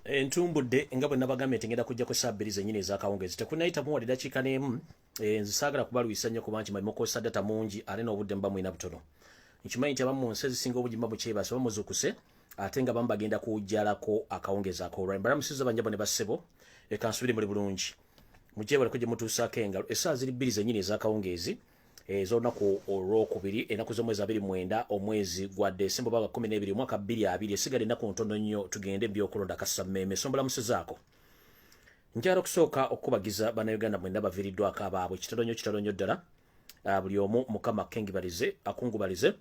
entumbudde nga bwe nabagambye nti ngenda kujja ku ssaabbiri zennyini ez'akawungeezi tekunnayitamu wadde dakiika n'emu nzisaagala kubalwisa nnyo kuba nti mukozesa data mungi ate n'obudde muba mulina butono nkimanyi nti abamu mu nsi ezisinga obungi muba mukyebasa oba muzukuse ate nga bamu bagenda kuwujjalako akawungeezi akoolwayi mbalamusiza banjabo ne bassebo ekansubire muli bulungi mujebaleko gye mutuusaako engalo essaawa ziri bbiri zennyini ez'akawungeezi ez'olunaku olwokubiri ennaku z'omwezi 29 omwezi gwa Desemba bwa 12 omwaka 2020 esigadde ennaku ntono nnyo tugende by'okulonda kassammeme sombalamusizaako njagala okusooka okukubagiza bannayuganda mwenda baviiriddwako abaabwe kitalo nnyo ddala buli omu mukama kengibalize akungubalize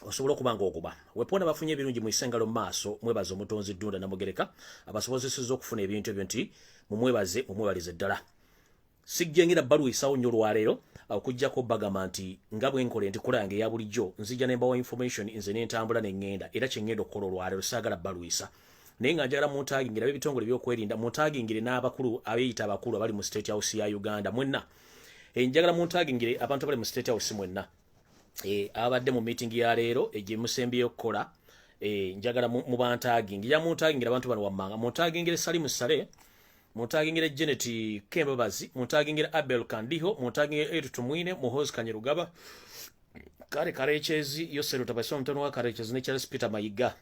osobola okuba ng'oguba weponda bafunye ebirungi mu isengalo mu maaso mwebaze omutonzi ddunda namugereka abasobozesezza okufuna ebintu ebyo nti mumwebalize ddala sijjengera baluwisaawo nnyo olwaleero okuggyako bagamba nti nga bwenkole nti kola yange eya bulijjo nzijja ne mbawa information nze n'entambula ne ŋŋenda era kye ŋŋenda okukola olwaleero saagala baluwisa naye nga njagala muntagingire ab'ebitongole by'okwerinda muntagingire n'abakulu abeeyita abakulu abali mu state house ya Uganda mwenna njagala muntagingire abantu abali mu state house mwenna abadde mu meeting ya leero gye musembyeyo okukola njagala mubantagingira muntagingira abantu bano wammanga muntagingire Salimu Sale muntagingire Janet Kembabazi muntagingire Abel Kandiho muntagingire Edu Tumwine Muhozi Kanyerugaba Kare Karechezi Yosero Tabaso Mtono wa Karechezi ne Charles Peter Mayiga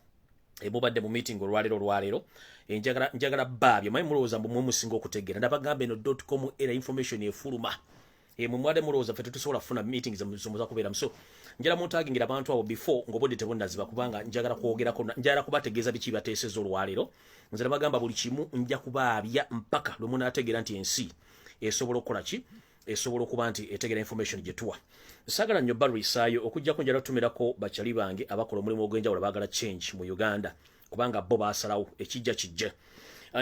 mubadde mu meeting olwaleero njagala babyo mayi mulowooza mbu mumusinga okutegeera ndabagambe no .com era information efuluma mumwade mulowooza ffe tetusobola kufuna meetings muza kubeeramu so njagala muntagingira abantu abo before ng'obudde tebunnaziba kubanga njagala kwogerako njagala kubategeeza biki bateeseza olwaleero nze nabagamba buli kimu nja kubaabya mpaka lwe munaategeera nti ensi esobola okukola ki esobola okuba nti etegeera information gye tuwa saagala nnyo balwisaayo okujjako njala tutumirako bakyali bange abakola omulimu ogw'enjawulo baagala change mu Uganda kubanga bo baasalawo ekijja kijje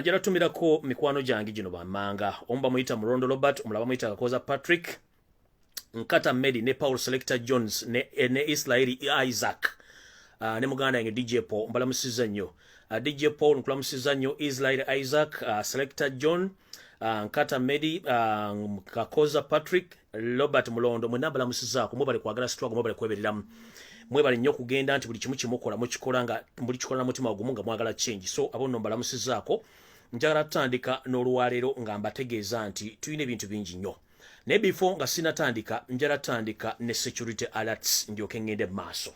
njala tutumirako mikwano gyange gino bammanga omu bamuyita Mulondo Robert omulala bamuyita Kakoza Patrick Nkata Medi ne Paul Selector Jones ne Israeli Isaac ne muganda yange DJ Paul mbalamusiza nnyo DJ Paul nkulamusiza nnyo Israeli Isaac Selector John Nkata Medi Kakoza Patrick Robert Mulondo mwenna mbalamusizaako mwebale kwagala struggle mwebale kwebereramu mwebale nnyo kugenda nti buli kimu kimukola mukikola nga buli kikola na mutima ogumu nga mwagala change so abo nno mbalamusizaako njagala tutandika n'olwaleero nga mbategeeza nti tulina ebintu bingi nnyo naye before nga sinatandika njala tutandika ne security alerts ndyoke ngende maaso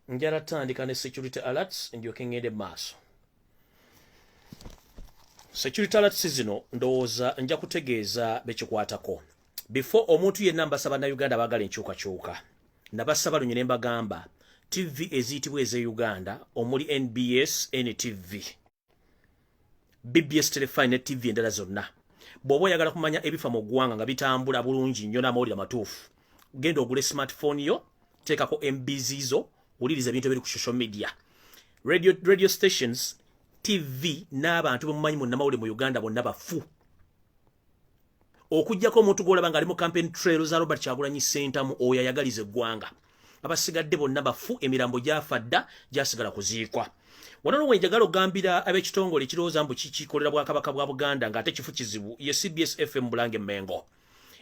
njala tutandika ne security alerts ndyoke ngende maaso security alerts zino ndowooza nja kutegeeza bekikwatako before omuntu yenna mbasaba na Uganda baagala enkyukakyuka nabasaba lunye ne mbagamba TV eziyitibwa ez'e Uganda omuli NBS NTV BBS Telefine ne TV endala zonna bw'oba oyagala kumanya ebifa mu ggwanga nga bitambula bulungi nnyo n'amawulire matuufu genda ogule smartphone yo teekako MBs zo wuliriza ebintu ebiri ku social media radio stations TV n'abantu bemumanyi mu namawulire mu Uganda bonna bafu okujjako omuntu gw'olaba ng'ali mu campaign trail za Robert Kyagulanyi Ssentamu oyo ayagaliza eggwanga abasigadde bonna bafu emirambo gyafa dda gyasigala kuziikwa wano we njagala ogambira ab'ekitongole ekirowooza mbu kikolera Bwakabaka bwa Buganda ng'ate kifu kizibu ye CBS FM Bulange Mengo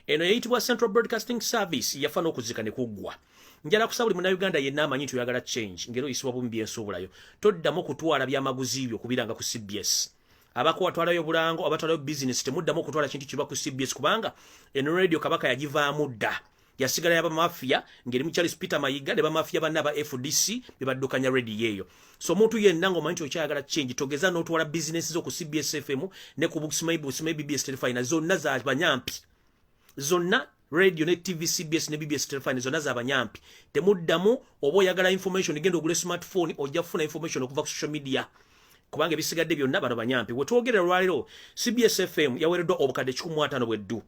eno yayitibwa Central Broadcasting Service yafa n'okuzika ne kuggwa njala kusaba buli munnayuganda yenna amanyi nti oyagala change ngero oyisibwa bumi byensuubulayo toddamu kutwala byamaguzi byo kubiranga ku CBS abako watwalayo bulango abatwalayo business temuddamu okutwala kintu kiba ku CBS kubanga eno radio Kabaka yagivaamu dda yasigala yaba mafia ngeri Charles Peter Mayiga ne ba mafia banna ba FDC bebaddukanya radio eyo so omuntu yenna ng'omanyi nti okyayagala change togeza n'otwala business zo ku CBS FM ne ku Busimai BBS Telefine zonna za banyampi zonna radio ne TV CBS ne BBS Telefine zonna za banyampi temuddamu oba oyagala information genda ogule smartphone ojja kufuna information okuva ku social media kubanga ebisigadde byonna bano banyampi wetwogerera lwaliro CBS FM yaweereddwa obukadde 15 bweddu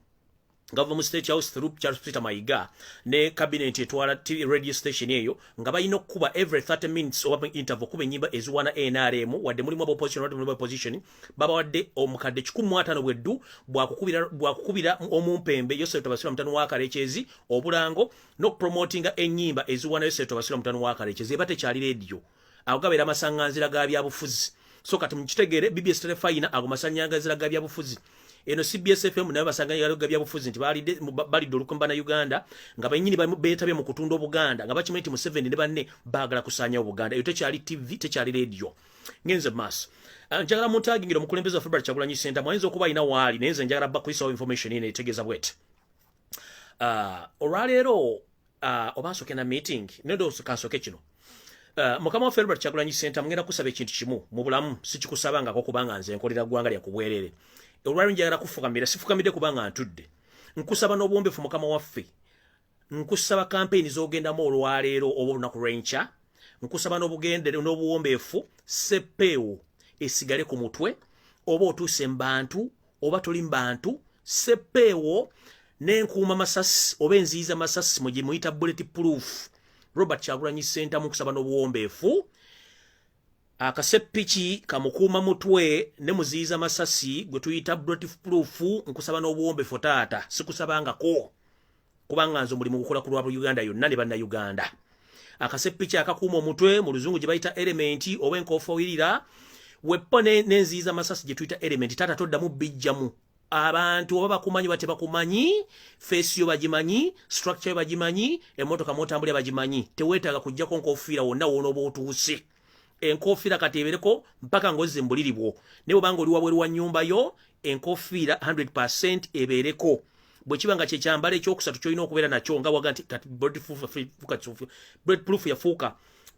Government State House through Charles Peter Mayiga ne cabinet etwala radio station eyo nga bayina okuba every 30 minutes oba interval kuba enyimba eziwana NRM wadde mulimu opposition wadde mulimu opposition baba wadde omukadde 15 bweddu bwakukubira omumpembe Yosef Tabasira mutano wa Karechezi obulango no promoting enyimba eziwana Yosef Tabasira mutano wa Karechezi ebate kyali radio agabera amasanganzira ga byabufuzi so kati mukitegeere BBS Telefine ago masanganzira ga byabufuzi eno CBS FM nayo basanganya gabya bufuzi nti bali dolukumba na Uganda nga banyini betabye mu kutunda Obuganda nga bakimenti mu 7 ne banne bagala kusanya Obuganda eyo tekyali TV tekyali radio ngenze mass njagala muntagingiro mukulembeza wa February Kyagulanyi Center mwanzo okuba ina wali nenze njagala bakwisa information ine etegeza bwet olwaleero obansoke na meeting nendo kansoke kino mukama wa February Kyagulanyi Center mngenda kusaba ekintu kimu mu bulamu sikikusabanga ko kubanga nze nkolera gwanga lya kubwerere olwaleero njagala kufukamira sifukamide kubanga ntudde nkusaba n'obuwombefu mukama waffe nkusaba campaign zogenda mu olwaleero oba olunaku lwenca nkusaba n'obugendere n'obuwombefu sepeewo esigale ku mutwe oba otuuse mbantu oba tuli mbantu sepeewo n'enkuuma masasi oba enziiza masasi mwe gye muyita bullet proof Robert Kyagulanyi Center mu kusaba n'obuwombeefu akasepiki kamukuuma mutwe ne muziiza masasi gwe tuyita bullet proof nkusaba n'obuwombeefu taata sikusabangako kubanga nze mulimu gukola ku lwa Uganda yonna ne banna Uganda akasepiki akakuuma omutwe mu luzungu gye bayita element oba enkoofowirira weapon n'enziiza masasi gye tuyita element taata toddamu bijjamu abantu oba bakumanyi bate bakumanyi face yo bagimanyi structure yo bagimanyi emotoka motambulya bagimanyi teweetaaga kujjako nkofiira wonna wona oba otuuse enkofiira katebereko mpaka ngozi mbuliribwo ne bwanga oli wabweru wa nnyumba yo enkofiira 100% ebeereko bwe kibanga kye kyambala ekyokusatu kyolina okubeera nakyo nga waga nti bulletproof yafuuka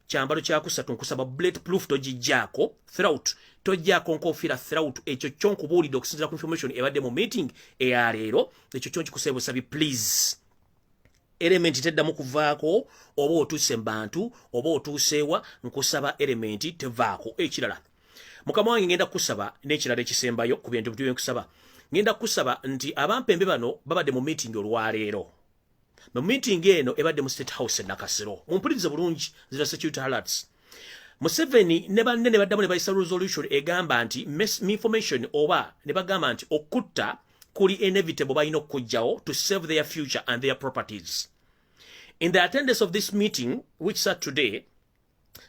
kyambalo kyakusatu nkusaba bulletproof togijjaako throughout tojjaako nkofiira throughout ekyo kyo nkubuulidde okusinziira ku information ebadde mu meeting eya leero ekyo kyo nkikusaba busabi please element teddamu kuvaako oba otuuse mbantu oba otuuseewa nkusaba element tevaako ekirala mukama wange ngenda kusaba n'ekirala ekisembayo ku bintu bituwe nkusaba ngenda kusaba nti abampembe bano babadde mu meeting olwaleero mu meeting eno ebadde mu State House e Nakasero mumpulirize bulungi zira security alerts Museveni ne banne ne baddamu ne bayisa resolution egamba nti information oba ne bagamba nti okutta kuli inevitable bayina okujjawo to save their future and their properties. In the attendance of this meeting which sat today,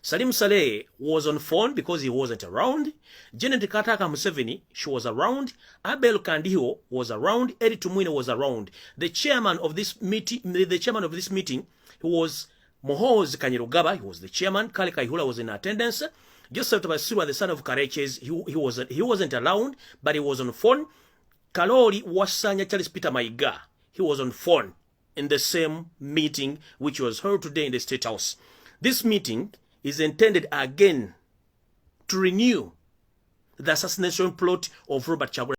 Salim Saleh was on phone because he wasn't around. Janet Kataka Museveni, she was around. Abel Kandiho was around. Eddie Tumwine was around. The chairman of this meeting, who was Mohoz Kanyerugaba, he was the chairman. Kale Kaihula was in attendance. Joseph Tabasura, the son of Kareches, he wasn't around, but he was on phone. Kalori Wasanya Charles Peter Maiga, he was on phone in the same meeting which was held today in the State House. This meeting is intended again to renew the assassination plot of Robert Kyagulanyi.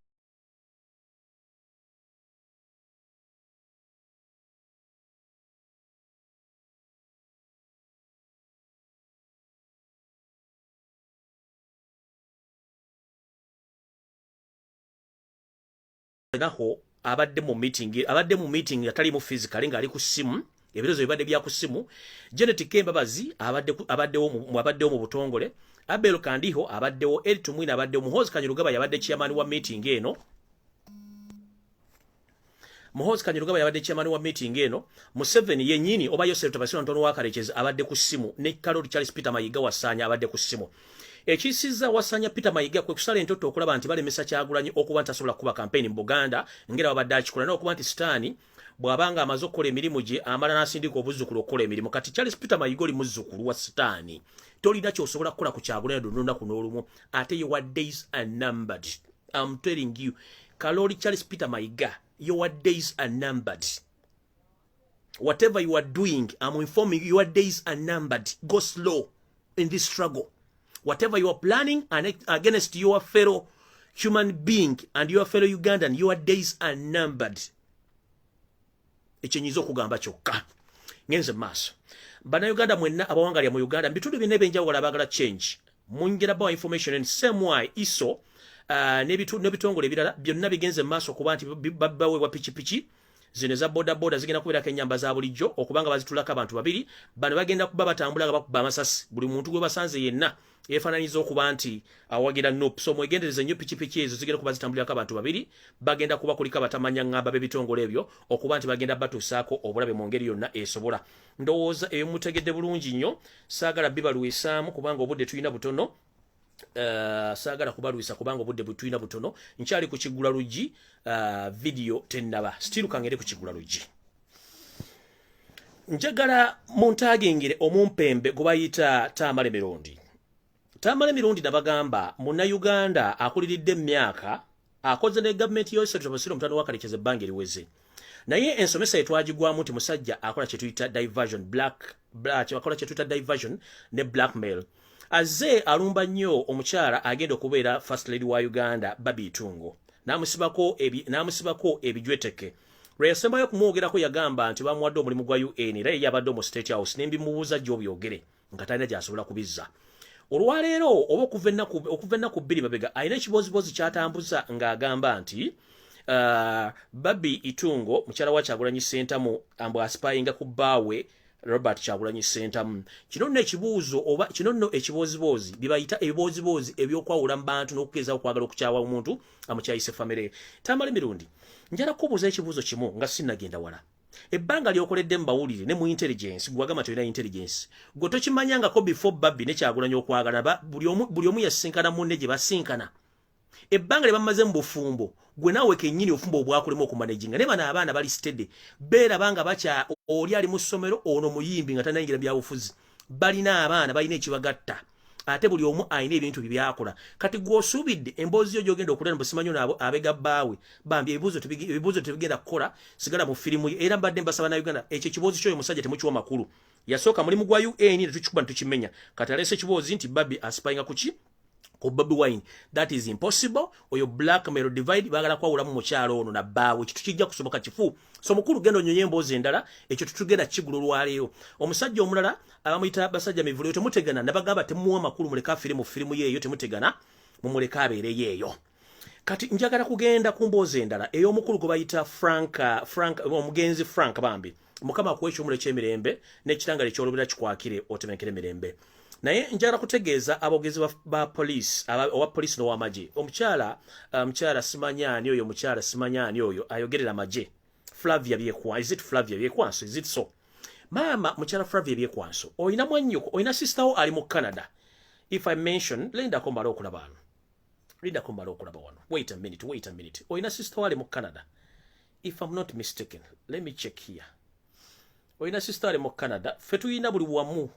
Naho abadde mu meeting yatali mu physical nga ali ku simu ebirozo bibadde bya ku simu. Janet Kembabazi abaddewo mu butongole. Abel Kandiho abaddewo. Eddie Tumwine abaddewo. Muhoozi Kanyerugaba yabadde chairman wa meeting eno. Museveni yennyini oba Yosef Tabasira Ntono wa Karekezi abadde ku simu ne Kalori Charles Peter Mayiga Wasanya abadde ku simu. Ekisiza Wasanya Peter Mayiga kwe kusala entoto okulaba nti balemesa Kyagulanyi okuba ntasobola kuba campaign mu Buganda ngera babadde akikola n'okuba nti Sitaani bw'abanga amaze okukola emirimu gye amala n'asindika obuzzukulu okukola emirimu. Kati Charles Peter Mayiga oli muzzukulu wa Sitaani tolina ky'osobola kukola ku Kyagulanyi lunaku n'olumu ate your days are numbered. I'm telling you, Kalori Charles Peter Mayiga, your days are numbered. Whatever you are doing, I'm informing you, your days are numbered. Go slow in this struggle. Whatever you are planning against your fellow human being and your fellow Ugandan, your days are numbered. Ekyenyiza okugamba kyokka. Ngenze maaso. Bana Uganda mwenna abawangalya mu Uganda bitundu binne benjawulo abagala change. Mungira bawa information and same way iso n'ebitongole ebirala byonna bigenze maaso okuba nti baweebwa pichipichi zino za boda zigenda kubeerako ennyamba za bulijjo okubanga bazitulako abantu babiri. Bano bagenda kuba batambula nga bakuba amasasi. Buli muntu gwe basanze yenna yeefaananyiza okuba nti awagira NOP. So mwegendereze nnyo pichipichi ezo zigenda kuba zitambulirako abantu babiri. Bagenda kuba kuliko abatamanya ngamba b'ebitongole ebyo okuba nti bagenda batuusaako obulabe mu ngeri yonna esobola. Ndowooza ebimutegedde bulungi nnyo. Saagala bibalwisaamu kubanga obudde tulina butono. sagala kubaluisa kubanga obudde butuyina butono nkyali ku kigula lugi video tennaba still kangere ku kigula lugi njagala muntagingire omumpembe gubayita Tamale Mirundi. Tamale Mirundi nabagamba muna Uganda akuliridde emyaka akoze ne government yose tubasira omutano wakalekeze bangi liweze. Naye ensomesa etwagigwamu nti musajja akola kye tuyita diversion akola kye tuyita diversion ne blackmail. Azze alumba nnyo omukyala agenda okubeera first lady wa Uganda Babi Itungo. Namusibako ebijweteke. Lweyasembayo kumwogerako yagamba nti bamuwadde omulimu gwa UN era yabadde mu State House nembimubuuza gy'obyogere nga talina gy'asobola kubizza. Olwaleero oba okuva ku bbiri mabega alina ekibozibozi kyatambuza ng'agamba nti Babi Itungo mukyala wa Kyagulanyi Ssentamu ambu aspayinga ku bbaawe Robert Kyagulanyi Ssentamu. Kino nno ekibuuzo oba kino nno ekibozibozi bibayita ebibozibozi ebyokwawula mu bantu n'okugeza okwagala okukyawa omuntu amukyayise famire. Tamale Mirundi njala kubuuza ekibuuzo kimu nga sinnagenda wala. Ebbanga lyokoledde mbawulire ne mu intelligence gwagamba toyina intelligence gwe tokimanyangako before Babi ne Kyagulanyi okwagala buli omu yasinkana munne gye basinkana. Ebbanga lyebamaze mu bufumbo gwe naawe kennyini ofumbo obwakulema okumanaginga ne bano abaana bali stede beerabanga bakya oli ali mu ssomero ono muyimbi nga tanayingira byabufuzi balina abaana balina ekibagatta ate buli omu ayina ebintu bibyakola kati gw'osuubidde emboozi yo gy'ogenda okulera busimanyo naabo abega bbaawe bambi ebibuuzo tebigenda kukola sigala mu firimu ye era mbadde mbasaba na Uganda ekyo ekiboozi kyoyo musajja temukiwa makulu yasooka mulimu gwa UN ne tukikuba ne tukimenya kati aleese ekiboozi nti Babi asipayinga kuki ku Babi Wine. That is impossible. Oyo blackmail divide bagala kwawula mu mukyalo ono na bbaawe kitu kijja kusoboka kifu. So mukulu gendo nyonye emboozi endala ekyo tutugenda kigulu lwaleero. Omusajja omulala abamuyita basajja mivulo temutegana nabagamba temuwa makulu muleka firimu yeeyo temutegana mumuleka abeere yeeyo. Kati njagala kugenda ku mboozi endala ey'omukulu gwe bayita Frank omugenzi Frank bambi mukama akwekyo omule ky'emirembe n'ekitangale ky'olubira kikwakire otemekere mirembe. Naye njagala kutegeeza abogezi ba police owa police n'ow'amagye omukyala simanyani oyo mukyala simanyani oyo ayogerera amagye Flavia Byekwanso is it so mama mukyala Flavia Byekwanso oyina mwannyoko oyina sister wo ali mu Canada if I mention linda ko mbalo okulaba wano wait a minute oyina sister wo ali mu Canada if I'm not mistaken let me check here. Oyina sister ali mu Canada fe tuyina buli wamu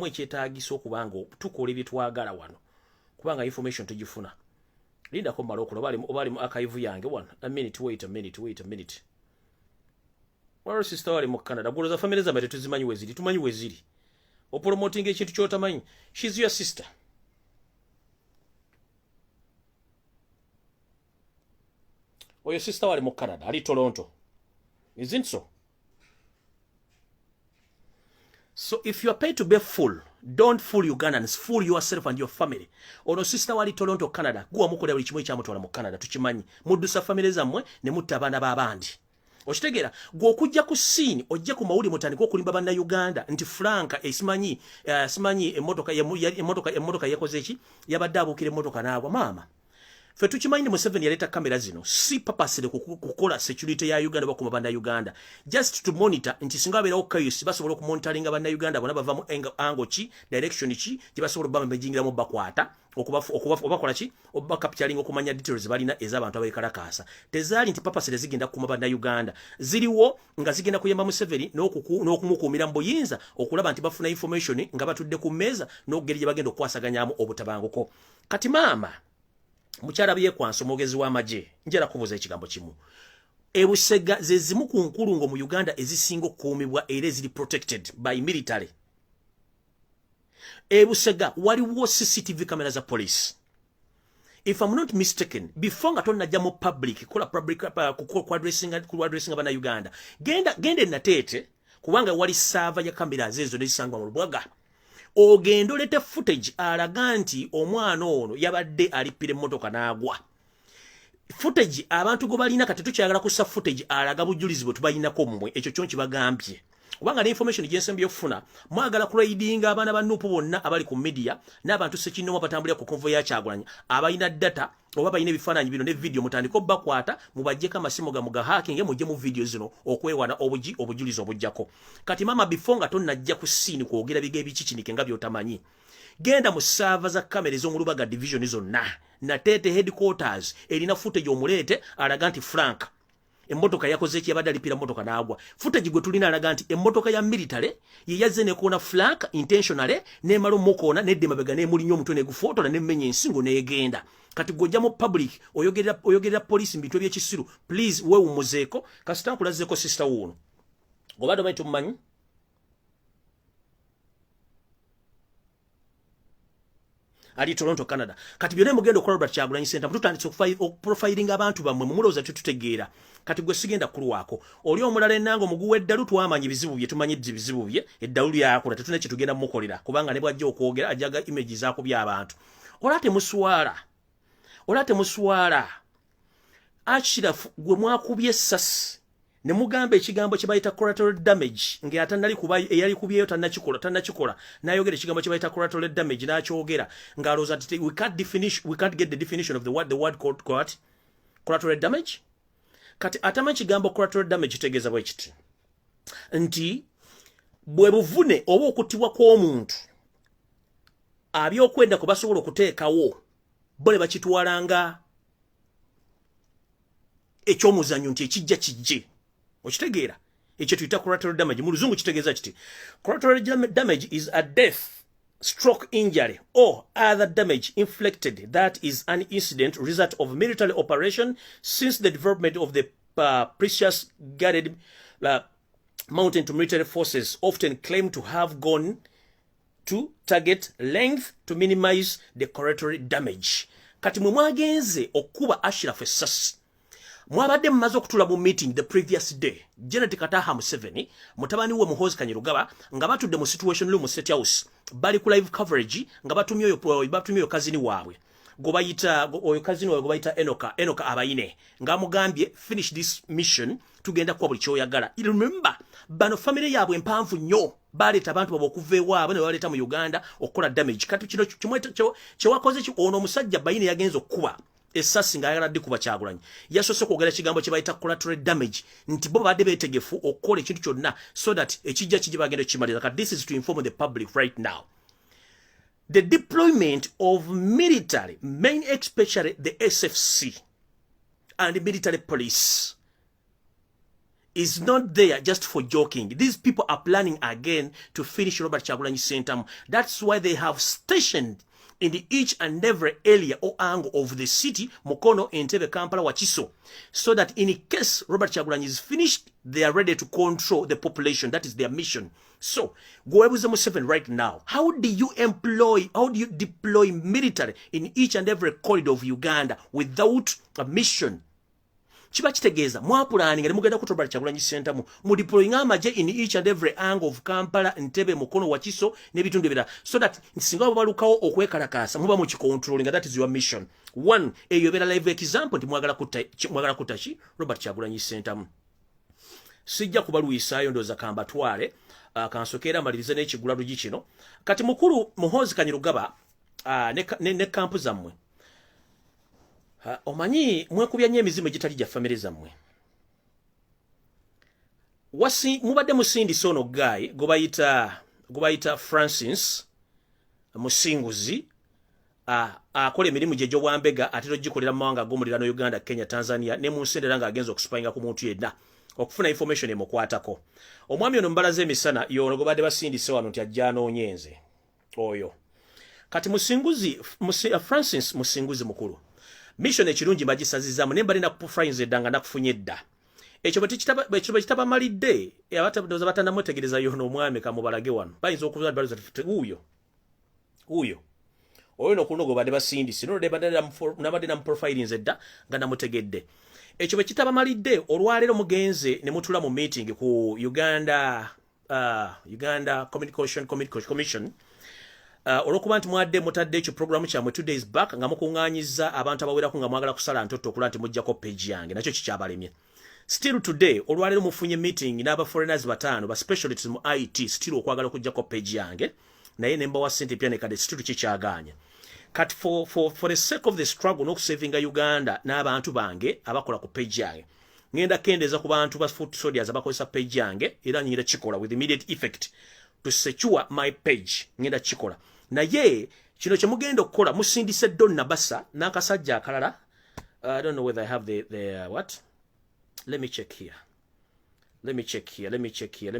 ekyetaagisa okubanga tukola ebyetwagala wano kubanga information tugifuna linda ko mbalo okulaba obali mu archive yange wano wait a minute wala sister ali mu Canada guloza family za mate tuzimanyi weziri tumanyi weziri opromoting ekintu kyotamanyi she's your sister oyo sister ali mu Canada ali Toronto isn't so? So if you are paid to be full, don't fool Ugandans, fool yourself and your family. Ono sister wali Toronto, Canada, guwa mukola buli kimwe kyamutwala mu Canada, tukimanyi. Muddusa family zammwe ne mutta abaana b'abandi. Okitegeera gw'okujja ku scene ojja ku mawuli mutandika okulimba banna Uganda nti Franka simanyi emmotoka yakoze ki yabadde abuukira emmotoka n'agwa maama. Fe tukimanyi Museveni yaleta kamera zino si papasire kukola security ya Uganda bakuma banda Uganda just to monitor nti singa abeerawo chaos basobola okumonitoringa banda Uganda bona bava mu angle ki direction ki gye basobola bamba mejingiramu bakwata okubakola ki obakapturing okumanya details balina ez'abantu abekalakasa tezaali nti papasire zigenda kuma banda Uganda ziriwo nga zigenda kuyamba Museveni n'okumukuumira mbuyinza okulaba nti bafuna information nga batudde ku mmeeza n'okugeri gye bagenda okwasaganyamu obutabanguko kati maama mukyala Byekwanso omwogezi w'amagye njala kubuuza ekigambo kimu ebusega ze zimu ku nkulungo mu Uganda ezisinga okukuumibwa era eziri protected by military ebusega waliwo CCTV camera za police if I'm not mistaken before nga tonnajja mu public kuaddressinga bana Uganda genda nateete kubanga wali saava ya kamera zezo nezisangwa mu Lubwaga ogenda olete footage alaga nti omwana ono yabadde alipira emmotoka n'agwa footage abantu go balina kati tukyagala kussa footage alaga bujulizi bwe tubalinako mmwe ekyo kyo kibagambye kubanga ne information gyensembi yokufuna mwagala kuraidinga abaana ba Nuupu bonna abali ku media n'abantu sekinoma batambulira ku convoy ya Kyagulanyi abalina data oba balina ebifaananyi bino ne video mutandiko bakwata mubajjeko amasimu ga muga hacking mujje mu video zino okwewana obujulizi obujjako kati mama before nga tonnajja ku scene kwogera bige bikikinike nga byotamanyi genda mu server za kamera ez'omulubaga division zonna Natete headquarters erina footage omulete alaga nti Frank emmotoka yakoze ki yabadde alipira mmotoka n'agwa footage gwe tulina alaga nti emmotoka ya military ye yazze nekoona Frank intentionally n'emala omukoona n'edda emabega n'emulinya omutwe n'egufotola n'emmenya ensingo n'egenda kati gojja mu public oyogerera police mu bintu eby'ekisiru please weewumuzeeko kasita nkulazeeko sister wuuno gobadde omanyi tumumanyi ali Toronto Canada kati byonna mugenda okola Robert Kyagulanyi Center tutandise profiling abantu bamwe mumuloza tutegeera kati gwe sigenda kulwako oli omulala enango muguwe eddalu twamanyi bizibu bye tumanyidde bizibu bye eddalu lyakola tetune kye tugenda mukolera kubanga ne bwajja okwogera ajaga images zaako by'abantu olate muswala Achirafu gwe mwakubye essasi ne mugamba ekigambo kye bayita collateral damage ng'atanali kuba eyali kubyeyo tannakikola n'ayogera ekigambo kye bayita collateral damage n'akyogera ng'alowooza nti we can't get the definition of the word called collateral damage kati atama ekigambo collateral damage kitegeeza bwe kiti nti bwe buvune oba okuttibwa kw'omuntu abyokwenda kwe basobola okuteekawo bo ne bakitwalanga ekyomuzannyo nti ekijja kijje okitegeera ekyo tuyita collateral damage mu luzungu kitegeeza kiti collateral damage is a death stroke injury or other damage inflicted that is an incident result of military operation since the development of the precious guarded mountain to military forces often claim to have gone to target length to minimize the collateral damage kati mwe mwagenze okuba Ashraf essasi mwabadde mmaze okutula mu meeting the previous day Janet Kataha Museveni mutabani we Muhoozi Kanyarugaba nga batudde mu situation room mu State House bali ku live coverage nga batumye oyo kazini waabwe oyo kazini waabwe gobayita Enoka abayine nga mugambye finish this mission tugenda kwa buli kyoyagala remember bano family yaabwe empanvu nnyo baleeta abantu babo okuva ewaabwe ne baleeta mu Uganda okukola damage kati kino kyewakoze ono omusajja bayine yagenza okuba essasi ng'ayagala ddi kuba Kyagulanyi yasoose kwogera ekigambo kye bayita collateral damage nti bo badde beetegefu okukola ekintu kyonna so that ekijja kijje bagenda okukimaliza kati this is to inform the public right now the deployment of military main especially the SFC and military police is not there just for joking. These people are planning again to finish Robert Kyagulanyi Center. That's why they have stationed in each and every area or angle of the city, Mukono, Entebbe, Kampala, Wakiso, so that in case Robert Kyagulanyi is finished, they are ready to control the population. That is their mission. So, Goebuze Museveni right now, how do you deploy military in each and every corridor of Uganda without a mission? Chiba kitegeeza mwapulaninga ne mugenda ku Robert Kyagulanyi Center mu deploying amaje in each and every angle of Kampala, Entebbe, Mukono, Wakiso n'ebitundu ebirala so that singa babalukawo okwekalakaasa muba mu kicontrolling. That is your mission. One, eyo bera live example nti mwagala kutta ki Robert Kyagulanyi Center. Sijja kubaluwisaayo ndooza kambatwale kansokeera malirize n'ekigula lugi kino kati mukulu Muhoozi Kanyarugaba ne kampu zammwe omanyi mwekubya nnyo emizimu egitali gya famire zammwe mubadde musindisa ono guy gobayita Francis Musinguzi akola emirimu gye gy'obwambega ate togikolera mu mawanga ag'omuliraano Uganda, Kenya, Tanzania ne mu nsi endala ng'agenza okusipayinga ku muntu yenna okufuna information emukwatako. Omwami ono mbalaze emisana y'ono gobadde basindise wano nti ajja anoonyenze oyo kati Francis Musinguzi mukulu mission ekirungi bagisazizaamu ne mbalina kuprofiles eddanga nakufunye edda ekyo bwe kitabamalidde abatabdoza batannamwetegereza y'ono omwami kamubalage wano bayinza okubuuza baluza uyo oyo nokunogo badde basindise nabadde namuprofilings edda nga namutegedde ekyo bwe kitabamalidde olwaleero mugenze ne mutula mu meeting ku Uganda Commission olwokuba nti mwadde mutadde ekyo programu kyamwe 2 days back nga mukuŋŋaanyiza abantu abawerako nga mwagala kusala ntoto okula nti mujjako page yange nakyo kikyabalemye. Still today olwaleero mufunye meeting n'aba foreigners batano ba specialists mu IT still okwagala okujjako page yange naye ne mbawa ssente pya ne kade still kikyagaanya. Kati for the sake of the struggle n'okusavinga Uganda n'abantu bange abakola ku page yange ngenda kendeeza ku bantu ba foot soldiers abakozesa page yange era nyingira kikola with immediate effect to secure my page ngenda kikola naye kino kye mugenda okukola musindise Donna Bassa n'akasajja akalala. I don't know whether I have the what. Let me check here. Let me check here.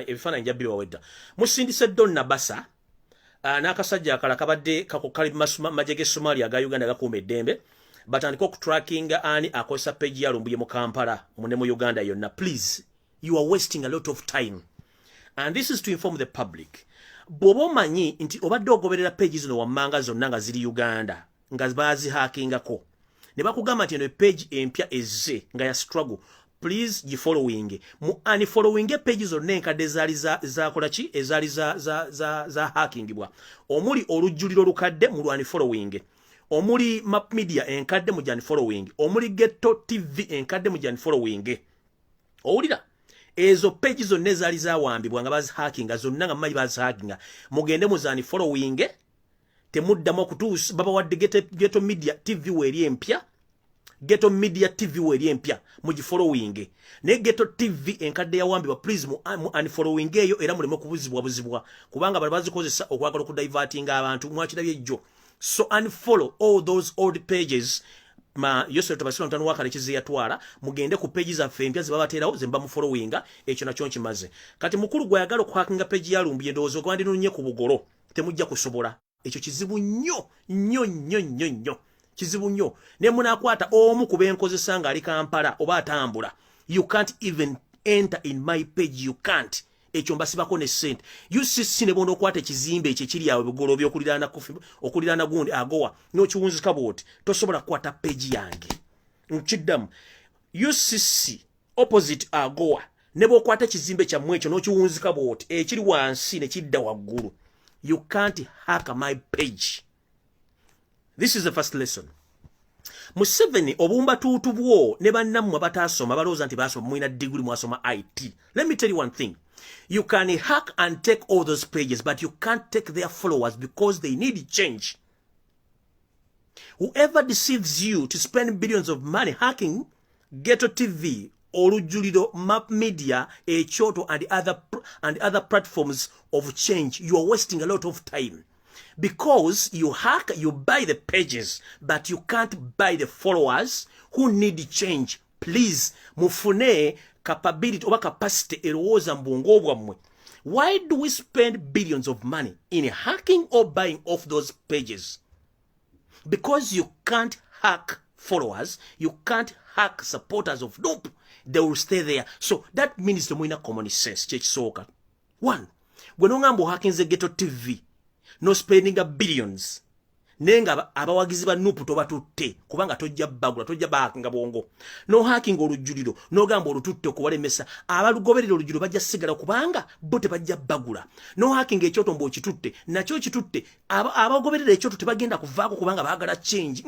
Ebifana njabiri wawedda. Musindise Donna Bassa n'akasajja akalala kabadde kali majege Somalia ga Uganda gakuuma eddembe. Batandika okutracking ani akozesa page ya Lumbuye mu Kampala ne mu Uganda yonna. Please, you are wasting a lot of time. And this is to inform the public. Bobo manyi nti obadde ogoberera pages no wammanga zonna nga ziri Uganda nga bazi hackingako. Ne bakugamba nti eno page empya ezze nga ya struggle. Please you following. Mu unfollowing pages zonna enkadde zaali za kola ki ezaali za hackingibwa. Omuli olujjuliro lukadde mu unfollowing. Omuli Map Media enkadde mu unfollowing. Omuli Ghetto TV enkadde mu unfollowing. Owulira? Ezo pages zonna ezaali zawambibwa nga bazi hackinga zonna nga mmanyi bazi hackinga. Mugende mu unfollowing. Temuddamu okutuusa baba wadde Ghetto Media TV weri empya. Ghetto Media TV weri empya mugifollowing. Ne Ghetto TV enkadde yawambibwa please mu unfollowing eyo era muleme kubuzibwa kubanga bali bazikozesa okwagala okudivertinga abantu mwakirabye jjo. So unfollow all those old pages. Yose tubasira ntano wakale kizi yatwala mugende ku pages za fempya zibabaterawo zemba mu followinga ekyo nakyo nkimaze. Kati mukulu gwa yagalo ku hackinga page ya Lumbuye ndozo gwandi nunye ku bugoro temujja kusobola. Ekyo kizibu nnyo. Kizibu nnyo. Ne munakwata omu kubenkozesa nga ali Kampala oba atambula. You can't even enter in my page, you can't. Ekyo mbasibako ne sente. UCC ne bondo kwate kizimbe ekyo kiri yawe bugolo byokulirana kufi okulirana gundi agowa no kiwunzika boti tosobola kwata page yange. Nkiddamu UCC opposite agowa ne bokwata kizimbe kya mwecho no kiwunzika boti ekiri wansi ne kidda waggulu. You can't hack my page. This is the first lesson. Museveni obumba tutu bwo ne bannammwe batasoma balooza nti basoma mwina degree mwasoma IT. Let me tell you one thing. You can hack and take all those pages, but you can't take their followers because they need change. Whoever deceives you to spend billions of money hacking Ghetto TV, Olujuliro, Map Media, Echoto, and other platforms of change, you are wasting a lot of time. Because you hack, you buy the pages, but you can't buy the followers who need change. Please, mufune capability or capacity eroza mbongo bwamwe. Why do we spend billions of money in hacking or buying off those pages? Because you can't hack followers, you can't hack supporters of Nope. They will stay there. So that means the muina common sense. Church soka. One, when ngambo hacking the Ghetto TV, no spending a billions. Nenga abawagizi ba Nupu toba tutte kubanga tojja bagula tojja bakinga bongo. No hacking olujuliro no gambo olututte ko balemesa abalugoberera olujuliro bajja sigala kubanga bote bajja bagula. No hacking ekyoto mbo kitutte nakyo kitutte abagoberera ekyoto tebagenda kuvaako kubanga baagala change.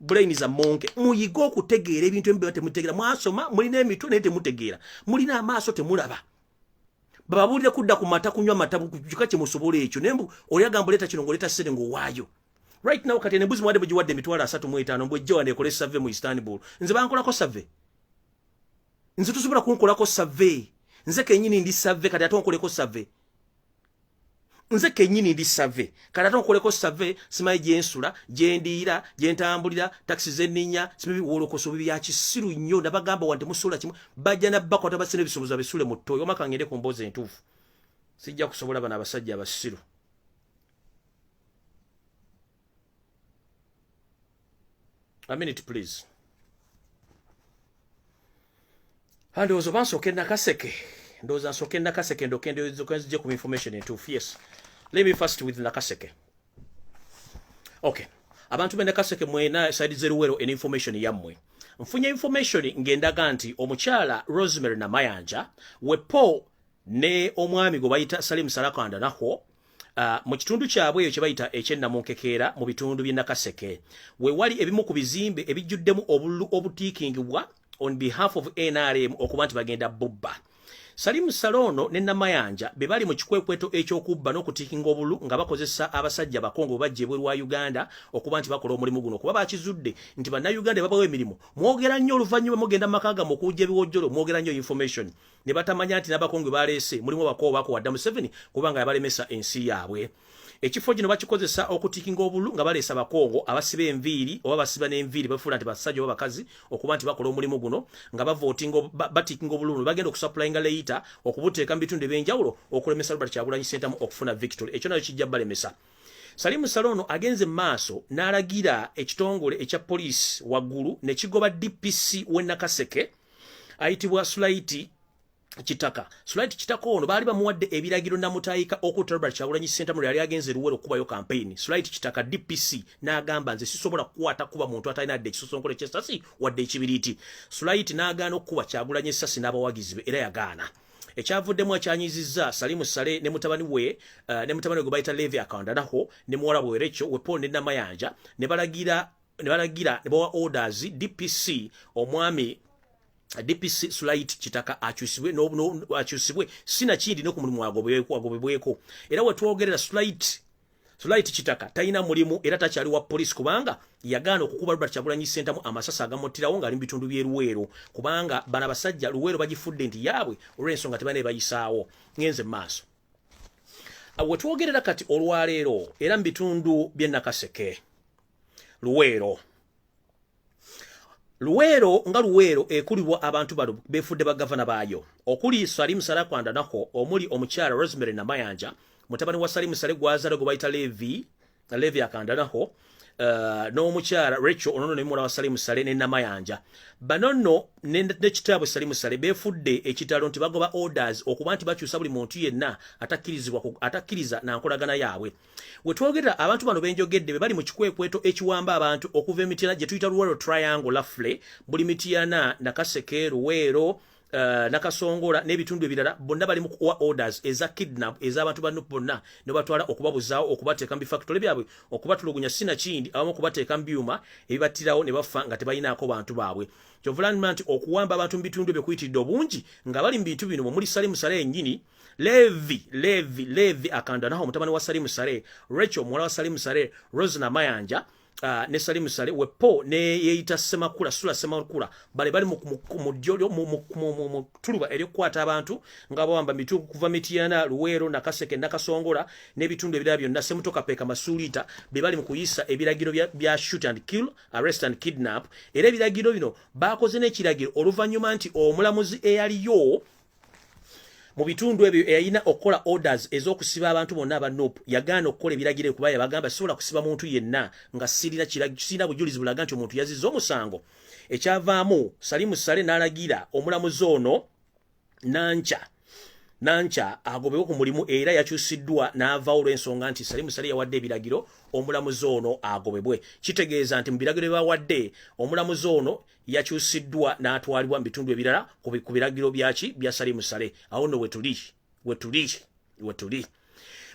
Brain is a monkey. Muyigo okutegeera ebintu embe temutegeera mwasoma mulina emitwe ne temutegeera mulina amaaso temulaba. Bababulira kudda ku mata kunywa mata kujjuka kye musobole ekyo nembu oyagamba leta kino ngoleta serengo waayo. Right now kati nembuzi mwade bujiwadde emitwala 3.5 mbwe jjo ane kole survey mu Istanbul. Nze bankolako survey. Nze tusobola kunkolako survey. Nze kenyini ndi survey kati atonkoleko survey. Nze kenyini ndi survey. Kati atonkoleko survey simaye jensula, jendira, jentambulira, taxi zenninya, simaye wolokoso bibi ya kisiru nnyo nabagamba wante musula kimu bajja nabako tabasene bisoboza bisule mu toyo maka ngende ku mboze entufu. Sijja kusobola bana abasajja abasiru. A minute please. Ndozo bansoke nakaseke. Ndoza nsoke nakaseke ndokende zokwenze ku information entufu. Yes. Let me first with nakaseke. Okay. Abantu bende nakaseke mwena side zeruwero en information yammwe. Mfunye information ngendaga nti omukyala Rosemary na Mayanja wepo ne omwami go bayita Salim Salakanda naho mu kitundu kyabwe ekyo bayita ekyennamunkekeera mu bitundu bye nakaseke we wali ebimu ku bizimbe ebijjuddemu obululu obutiikingibwa on behalf of NRM okuba nti bagenda bubba. Salimu Salono ne Namayanja be bali mu kikwekweto ekyokubba n'okutikinga obulu nga bakozesa abasajja bakongo bajje bwe rwa Uganda okuba nti bakola omulimu guno kuba bakizudde nti bannayuganda babawe emirimu mwogera nnyo oluvannyuma mugenda makaga mu kujja ebiwojjolo mwogera nnyo information ne batamanya nti n'abakongo baleese mulimu bakoba bako wadda Museveni kubanga yabalemesa ensi yaabwe. Ekifo kino bakikozesa okutikinga obulu nga baleesa bakongo abasiba enviiri oba basiba n'enviiri bafuula nti basajja oba bakazi okuba nti bakola omulimu guno nga batikinga obulu bagenda okusupplyinga later okubuteeka mu bitundu ebyenjawulo okulemesa Robert Kyagulanyi Ssentamu okufuna victory. Ekyo nakyo kijja balemesa. Salimu Salono agenze maaso n'alagira ekitongole ekya poliisi waggulu ne kigoba DPC w'e Nakaseke ayitibwa Sulaiti Kitaka. Sulaiti Kitaka ono baali bamuwadde ebiragiro namutayika okutta Robert Kyagulanyi Ssentamu yali agenze Luwero okubayo campaign. Sulaiti Kitaka DPC n'agamba nze sisobola kukwata kuba muntu atalina adde ekisosonkole ky'essasi wadde ekibiriiti. Sulaiti n'agaana okuba Kyagulanyi essasi n'abawagizi be era yagaana. Ekyavuddemu akyanyizizza Salimu Sale ne mutabani we gwe bayita Levi Akandanaho ne muwala we Rachel Wepo ne Namayanja ne balagira ne bawa orders DPC omwami DPC Sulaiti Kitaka akyusibwe sina kindi no ku mulimu agobebweko. Era wetwogerera Sulaiti Kitaka talina mulimu era takyali wa poliisi kubanga yagaana okukuba Robert Kyagulanyi Ssentamu amasasi agamuttirawo ng'ali mu bitundu by'e Luweero kubanga bana basajja Luweero bagifudde nti yaabwe olw'ensonga tebane bayisaawo. Ngenze maaso wetwogerera kati olwaleero era mu bitundu by'e Nakaseke Luweero nga Luweero ekulibwa abantu bano beefudde bagavana baayo okuli Salimu Sale Akandanaho omuli omukyala Rosemary Namayanja mutabani wa Salimu Sale gwazaala gwe bayita Levi Akandanaho n'omukyala Rachel onono ne muwala wa Salimu Sale ne Namayanja banono ne kitaabwe Salimu Sale beefudde ekitalo nti bagoba orders okuba nti bakyusa buli muntu yenna atakkiriza na nkolagana yaabwe. Wetwogerera abantu bano benjogedde be bali mu kikwekweto ekiwamba abantu okuva Emityana gye tuyita Luweero Triangle Lafle buli Mityana Nakaseke Luweero Nakasongola n'ebitundu ebirala bonna bali mu kuwa orders eza kidnap ez'abantu bano bonna ne batwala okubabuzaawo okubateeka mu bifactory byabwe okubatulugunya sina kindi abamu okubateeka mu byuma ebibattirawo ne bafa nga tebalinaako bantu baabwe. Kyovulanyuma nti okuwamba abantu mu bitundu ebyo kuyitiridde obungi nga bali mu bintu bino muli Salimu Sale yennyini Levi Akandanaho mutabani wa Salimu Sale Rachel muwala wa Salimu Sale Rose Namayanja ne Salimu Sale Wepo ne yeeyita Semakula Sula Semakula bali mu tuluba eryokukwata abantu nga bawamba mitundu kuva Mityana Luweero Nakaseke Nakasongola n'ebitundu ebirala byonna Semutoka Peka Masuulita be bali mu kuyisa ebiragiro bya shoot and kill arrest and kidnap era ebiragiro bino baakoze n'ekiragiro oluvannyuma nti omulamuzi eyaliyo mu bitundu ebyo eyina okukola orders ez'okusiba abantu bonna aba NUP yagaana okukola ebiragiro kuba yabagamba sisobola kusiba muntu yenna nga sirina bujulizi bulaga nti omuntu yazizza omusango. Ekyavaamu Salimu Sale n'alagira omulamuzi ono Nancha agobebwe ku mulimu era yakyusiddwa n'avaawo olw'ensonga nti Salimu Sale yawadde ebiragiro omulamuzi ono agobebwe. Kitegeeza nti mu biragiro bye bawadde omulamuzi ono yakyusiddwa n'atwalibwa mu bitundu ebirala ku biragiro bya Salimu Sale. Awo nno wetuli.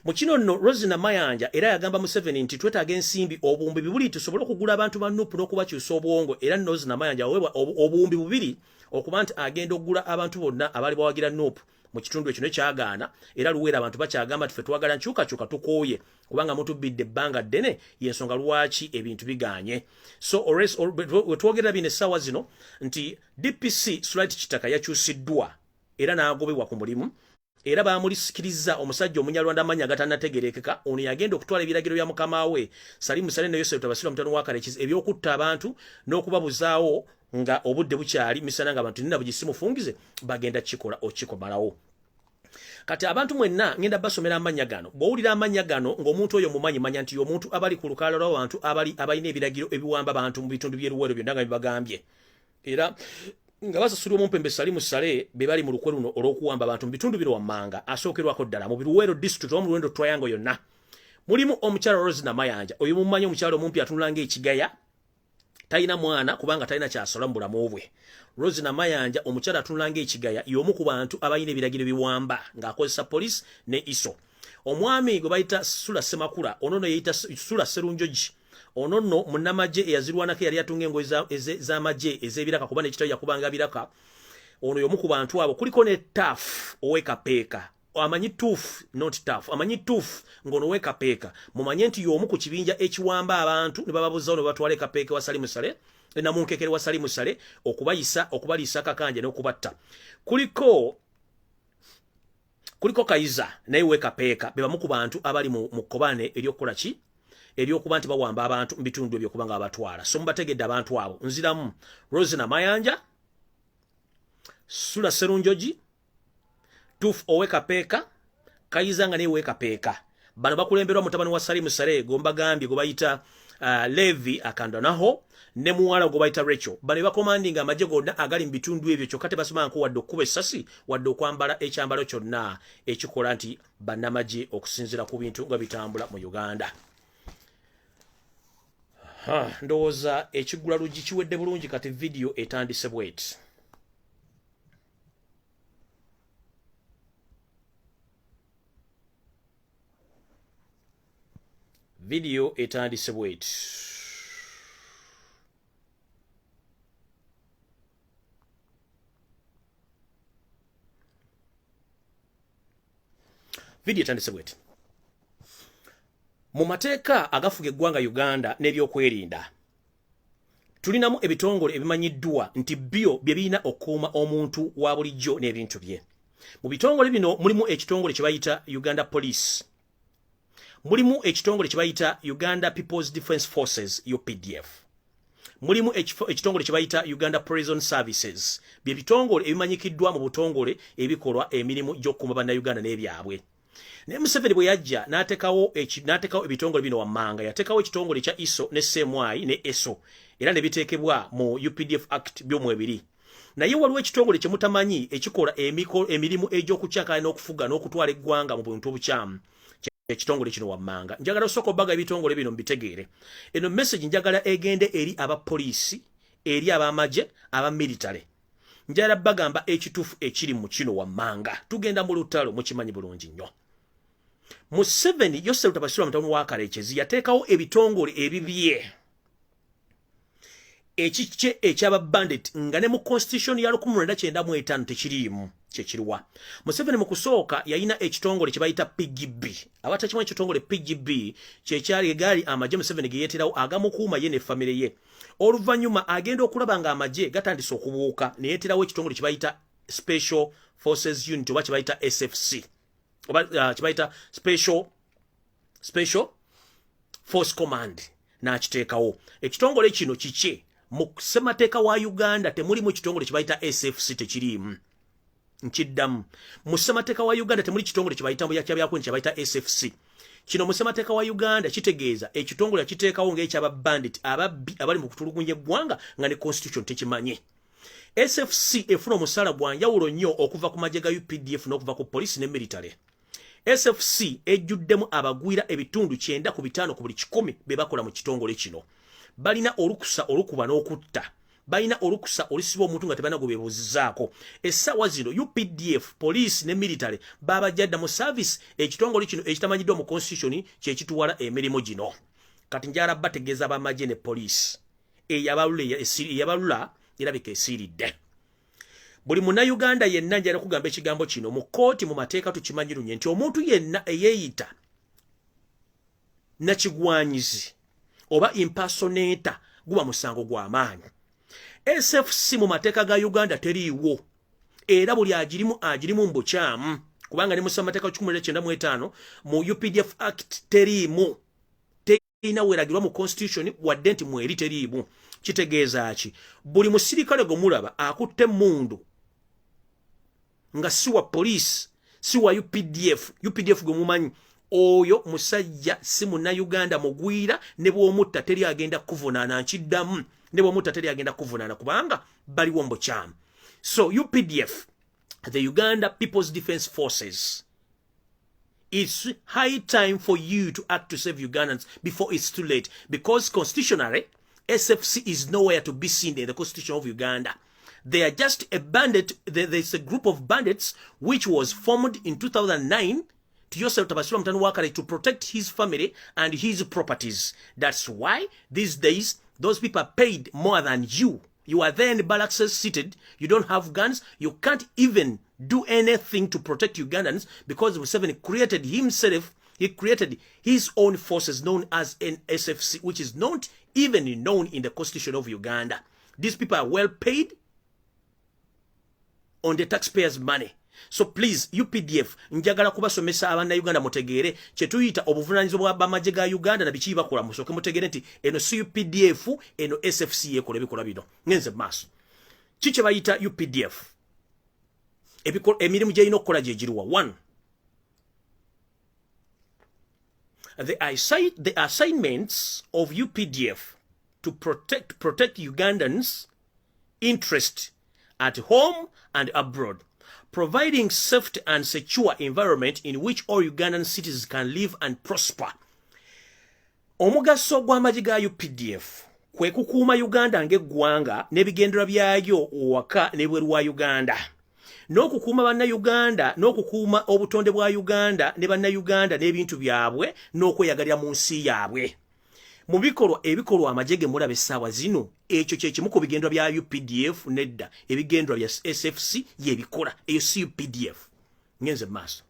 Mu kino nno Rose Namayanja era yagamba Museveni nti twetaaga ensimbi obuwumbi 2 tusobole okugula abantu ba NUP n'okubakyusa obwongo era Rose Namayanja aweebwa obuwumbi 2 okuba nti agenda okugula abantu bonna abaali bawagira NUP mu kitundu ekyo nekyagaana era Luweero abantu bakyagamba nti ffe twagala nkyukakyuka tukooye kubanga mutubbidde ebbanga ddene y'ensonga lwaki ebintu biganye. So wetwogerera bino essaawa zino nti DPC Sulaiti Kitaka yakyusiddwa era n'agobebwa ku mulimu era baamulisikiriza omusajja omunyarwanda amannya agatannategerekeka ono yagenda okutwala ebiragiro bya mukama we Salimu Sale ne Yosef Tabasira mutano wa Kalekizi ebyokutta abantu n'okubabuzaawo nga obudde bukyali misana nga abantu nina bugisimufungize bagenda kikola okikomalawo. Kati abantu mwenna ngenda basomera amanya gano bwowulira amanya gano ng'omuntu oyo mumanyi manya nti omuntu abali ku lukalala lw'abantu abalina ebiragiro ebiwamba abantu mu bitundu by'e Luweero byonna nga bibagambye era nga basasulwa omumpembe Salimu Sale be bali mu lukwe luno olw'okuwamba abantu mu bitundu bino wammanga asookerwako ddala mu Luweero district omu Luweero Triangle yonna mulimu omukyala Rose Namayanja oyo mumanyi omukyala omumpi atunula ng'ekigaya talina mwana kubanga talina kyasala mu bulamu bwe. Rose Namayanja omukyala atunula ng'ekigaya y'omu ku bantu abalina ebiragiro biwamba ng'akozesa poliisi ne ISO. Omwami gwe bayita Sula Semakula ono yeyita Sula Serunjoji ono nno munnamagye eyazirwanako yali atunga engoye z'amagye ez'ebiraka kuba n'ekitabo yakubanga biraka ono yomu ku bantu abo kuliko ne tough owekapeeka amanyi tough not tough amanyi tough ngono wekapeeka mumanye nti yomu ku kibinja ekiwamba abantu ne bababuza ono batwale kapeeke wasali musale na munkekere wasali musale okubalisa kakanje n'okubatta kuliko kayiza naye wekapeeka beba mu ku bantu abali mu kobane eryokola ki eryokuba nti bawamba abantu mu bitundu ebyo kubanga abatwala so mubategedde abantu abo nziramu Rosina Mayanja Sula Serunjoji Tuf owekapeeka kayiza nga naye wekapeeka bano bakulemberwa mutabani wa Salimu Sale gomba gambi gobayita Levi akandanaho ne muwala gobayita Rachel bano bakomandinga amaje gonna agali mu bitundu ebyo kyokka tebasoma nko wadde okuba essasi wadde okwambala ekyambalo kyonna ekikola nti bannamagye okusinzira ku bintu nga bitambula mu Uganda. Ndowooza ekigula lugi kiwedde bulungi kati video etandise bweti. Video etandise bweti. Video etandise bweti. Mu mateeka agafuga eggwanga Uganda n'ebyokwerinda tulinamu ebitongole ebimanyiddwa nti byo bye birina okuuma omuntu wa bulijjo n'ebintu bye. Mu bitongole bino mulimu ekitongole kye bayita Uganda Police, mulimu ekitongole kye bayita Uganda People's Defence Forces UPDF, mulimu ekitongole kye bayita Uganda Prison Services. Bye bitongole ebimanyikiddwa mu butongole ebikolwa emirimu gy'okuuma bannayuganda n'ebyabwe. Ne Museveni bwe yajja n'atekawo ebitongole bino wammanga yatekawo ekitongole kya ISO ne CMI ne ESO era ne biteekebwa mu UPDF Act by'omwebiri. Naye waliwo ekitongole kye mutamanyi ekikola emirimu egy'okukyakala n'okufuga n'okutwala eggwanga mu buntu obukyamu ekitongole kino wammanga. Njagala osooka obbaga ebitongole bino mbitegeere. Eno message njagala egende eri abapoliisi, eri abamagye, abamilitale. Njagala bagamba ekituufu ekiri mu kino wammanga. Tugenda mu lutalo mukimanyi bulungi nnyo. Museveni Yosef Tabasirwa mutamu wa Karekezi yateekawo ebitongole ebibye ekice ekyaba bandit nga ne mu constitution ya 1995 tekiriimu kyekiriwa. Museveni mu kusooka yayina ekitongole kye bayita PGB. Abatakimanyi ekitongole PGB kyekyali egaali amagye Museveni ge yeeterawo agamukuuma ye ne famire ye. Oluvannyuma agenda okulaba nga amagye gatandise okubuuka ne yeeterawo ekitongole kye bayita Special Forces Unit oba kye bayita SFC. Kibaita special force command na kiteekawo. Ekitongole kino kike mu ssemateeka wa Uganda temuli mu kitongole kibaita SFC tekiriimu. Nkiddamu mu ssemateeka wa Uganda temuli kitongole kibaita mu yakyabyako kibaita SFC. Kino mu ssemateeka wa Uganda kitegeeza ekitongole kiteekawo ng'ekyaba bandit ababbi abali mu kutulugunya eggwanga nga ne constitution tekimanyi. SFC efuna omusaala gwa njawulo nnyo okuva ku magye ga UPDF n'okuva ku police ne military. SFC ejjuddemu abagwira ebitundu 9 ku buli 10 be bakola mu kitongole kino. Balina olukusa olukuba n'okutta. Balina olukusa olisiba omuntu nga tebana gobebuzizaako. Essaawa zino UPDF, police ne military babajjadda mu service ekitongole kino ekitamanyiddwa mu constitution kye kituwala emirimu gino. Kati njala bategeeza abamagye ne police. Eyabalula erabika esiiridde. Buli munnayuganda yenna njala kugamba ekigambo kino mu kooti mu mateeka tukimanyirunye nti omuntu yenna eyeeyita nakigwanyizi oba impersonator guba musango gw'amaanyi. SFC mu mateeka ga Uganda teriiwo era buli agirimu mbukyamu kubanga ne mu ssemateeka 1995 mu UPDF Act teriimu. Terina weragirwa mu constitution wadde nti mweri teriimu. Kitegeeza ki buli musirikale gomulaba akutte mundu nga siwa police siwa UPDF gomumanyi oyo musajja si munnayuganda mugwira ne bw'omutta teri agenda kuvunaana. Nkiddamu ne bw'omutta teri agenda kuvunaana kubanga baliwo mbukyamu. So UPDF, the Uganda People's Defence Forces, it's high time for you to act to save Ugandans before it's too late, because constitutionally SFC is nowhere to be seen in the Constitution of Uganda. They are just a bandit. There's a group of bandits which was formed in 2009 to Yosef Tabasirwa Mutanu Wakare to protect his family and his properties. That's why these days those people are paid more than you You are there in the barracks seated. You don't have guns. You can't even do anything to protect Ugandans because Museveni created himself. He created his own forces known as NSFC, which is not even known in the constitution of Uganda. These people are well paid on the taxpayers' money. So please, UPDF, njagala kubasomesa abana Uganda mutegere, chetuyita obuvunanyizibwa bw'amagye ga Uganda na biki bakola musoke mutegere nti eno si UPDF, eno SFC yekola ebikola bino. Ngenze maaso. Kiche bayita UPDF. Emirimu gy'erina okukola gye giruwa. 1. The assignments of UPDF to protect Ugandans' interest at home and abroad, providing safe and secure environment in which all Ugandan citizens can live and prosper. Omugaso gw'amagye ga UPDF kwe kukuuma Uganda ng'eggwanga n'ebigendera byayo waka n'ebweru wa Uganda. N'okukuuma bannayuganda, n'okukuuma obutonde bwa Uganda ne bannayuganda n'ebintu byabwe n'okweyagalira mu nsi yaabwe. Mu ebikolwa amagye ge mulaba essaawa zino, ekyo kye kimu ku bigendera bya UPDF nedda. Ebigendera bya SFC yebikola. Eyo si UPDF. Ngenze maaso.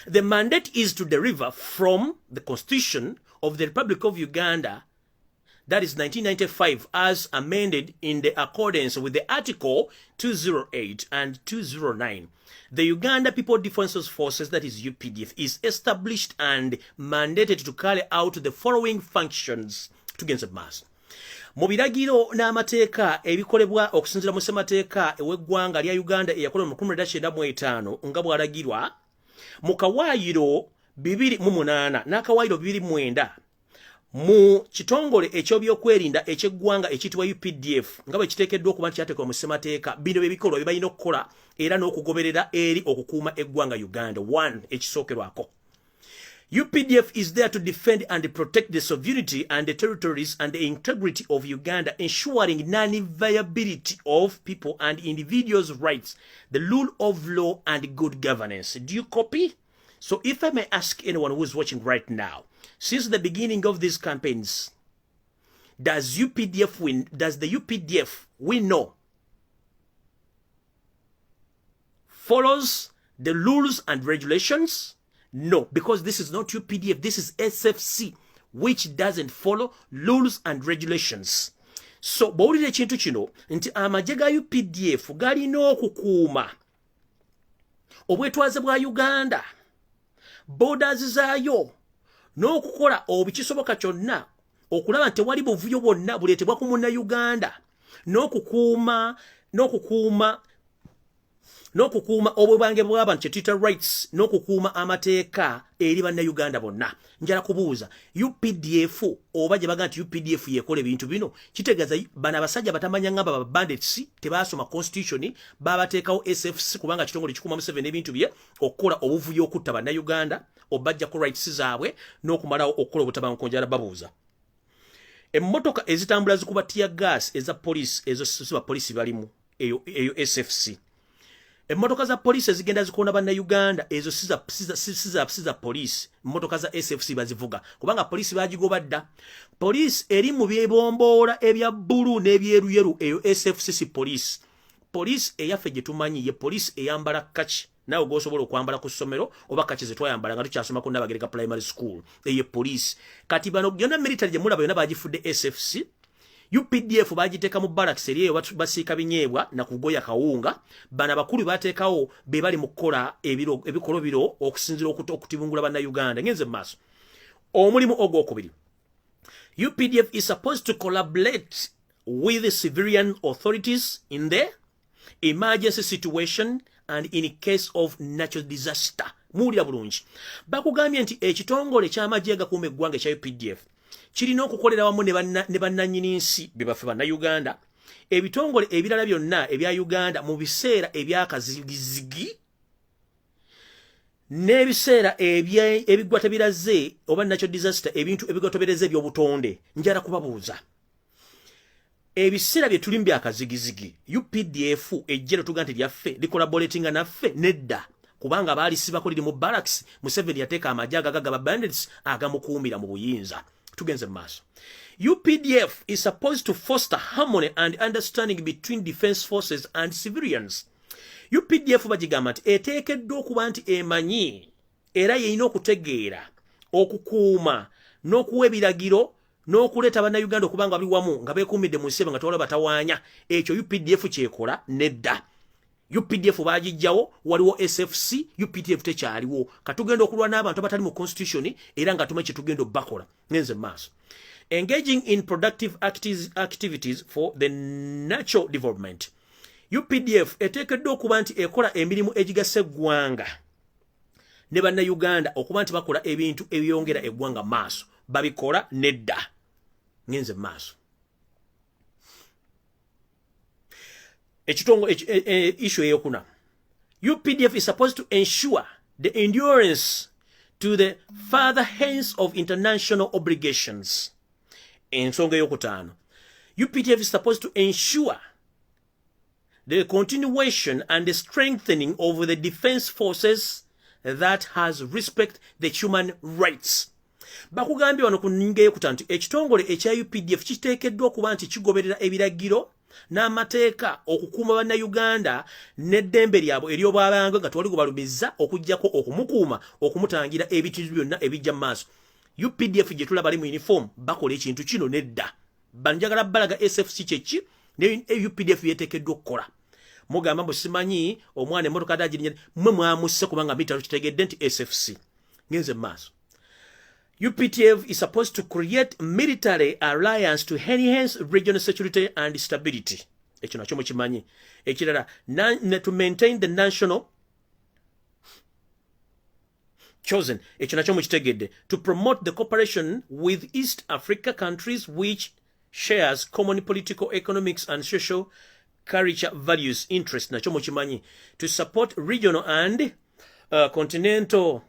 The mandate is to derive from the Constitution of the Republic of Uganda, that is 1995, as amended in the accordance with the Article 208 and 209. The Uganda People Defense Forces, that is UPDF, is established and mandated to carry out the following functions. Tugenze maaso. Mu biragiro n'amateeka ebikolebwa okusinziira mu ssemateeka ew'eggwanga lya Uganda eyakola mu 1995 nga bw'alagirwa mu kawaayiro 208 n'akawaayiro 209 mu kitongole eky'ebyokwerinda eky'eggwanga ekiyitibwa UPDF nga bwe kiteekeddwa okuba nti kyateekebwa mu ssemateeka, bino bye bikolwa bye balina okukola era n'okugoberera eri okukuuma eggwanga Uganda. 1. Ekisookerwako. UPDF is there to defend and protect the sovereignty and the territories and the integrity of Uganda, ensuring non-inviolability of people and individuals' rights, the rule of law, and good governance. Do you copy? So if I may ask anyone who is watching right now, since the beginning of these campaigns, does the UPDF we know follows the rules and regulations? No, because this is not UPDF, this is SFC, which doesn't follow rules and regulations. So, bawulira ekintu kino nti amagye ga UPDF galina okukuuma obwetwaze bwa Uganda, borders zaayo, n'okukola obukisoboka kyonna okulaba nti tewali buvuyo bwonna buleetebwa ku munnayuganda, n'okukuuma obwebange bw'abantu kye tuyita rights, n'okukuuma amateeka eri bannayuganda bonna. Njala kubuuza, UPDF oba gye baga nti UPDF yekola ebintu bino, kitegeeza bano abasajja batamanya ngamba ba bandits tebaasoma constitution, babateekawo SFC kubanga kitongole kikuuma Museveni ebintu bye okukola obuvuyo okutta bannayuganda, obajja ku rights zaabwe n'okumalawo okukola obutabanguko. Njala babuuza, emmotoka ezitambula zikuba tear gas eza police, ezo si ba police balimu, eyo SFC. Emmotoka za police ezigenda zikoona bannayuganda, ezo siza police, emmotoka za SFC bazivuga kubanga police bagigoba dda. Police eri mu byebomboola ebya bbulu n'ebyeruyeru, eyo SFC si police. Police eyaffe gye tumanyi ye police eyambala kaki, naawe gw'osobola okwambala ku ssomero oba kaki ze twayambala nga tukyasoma ku Nabagereka primary school, eyo police. Kati bano gyonna military gye mulaba yonna bagifudde SFC. UPDF bagiteeka mu barracks eri eyo basiika binyeebwa na kugoya kawunga. Bana bakulu bateekawo be bali mu kukola ebikolo biro okusinzira okutibungula bannayuganda. Ngenze mu maaso. Omulimu ogwokubiri, UPDF is supposed to collaborate with the civilian authorities in the emergency situation and in case of natural disaster. Muwulira bulungi. Bakugambye nti ekitongole ky'amagye agakuuma eggwanga ekya UPDF kirina okukolera wamu ne bannannyini nsi be baffe bannayuganda, ebitongole ebirala byonna ebya Uganda mu biseera ebyakazigizigi n'ebiseera ebigwata biraze oba natural disaster, ebintu ebigotobereze ebyobutonde. Njala kubabuuza, ebiseera bye tulimu byakazigizigi, UPDF ejjero tuga nti lyaffe likolaboratinga naffe? Nedda, kubanga baali sibako liri mu barracks. Museveni yateeka amagye agagaba bandits agamukuumira mu buyinza. tugenze maaso. UPDF is supposed to foster harmony and understanding between defense forces and civilians. UPDF bagigamba nti eteekeddwa okuba nti emanyi era yeyina okutegeera okukuuma n'okuwa ebiragiro n'okuleeta bannayuganda okubanga bali wamu nga beekuumidde mu nsi nga tewala batawaanya. Ekyo UPDF kyekola nedda. UPDF bagijjawo, waliwo SFC, UPDF tekyaliwo. Katugenda okulwa n'abantu abatali mu constitution era nga tumanyi kye tugenda obbakola. Ngenze maaso. Engaging in productive activities for the natural development. UPDF eteekeddwa okuba nti ekola emirimu egigasa eggwanga ne bannayuganda okuba nti bakola ebintu ebyongera eggwanga maaso. Babikola nedda. Ngenze maaso. Ekitongo issue eyokuna. UPDF is supposed to ensure the endurance to the furtherance of international obligations. Ensonga eyokutaano. UPDF is supposed to ensure the continuation and the strengthening of the defense forces that has respect the human rights. Bakugambye wano ku nninga eyokutaano nti ekitongole ekya UPDF kiteekeddwa okuba nti kigoberera ebiragiro n'amateeka okukuuma bannayuganda n'eddembe lyabwe ery'obwabange nga tewali gubalumiza okuggyako okumukuuma okumutangira ebintu byonna ebijja mu maaso. UPDF gye tulaba ali mu uniform bakola ekintu kino nedda. Banjagala balaga SFC kyeki ne UPDF yeteekeddwa okukola. Mugamba mbu simanyi omwana emmotoka dagirinya mmwe mwamusse kubanga mitalo kitegedde nti SFC. Ngenze mu maaso. UPDF is supposed to create military alliance to enhance regional security and stability. Ekyo nakyo mukimanyi. Ekirala to maintain the national chosen. Ekyo nakyo mukitegedde. To promote the cooperation with East Africa countries which shares common political, economics and social culture values interest. Nakyo mukimanyi. To support regional and continental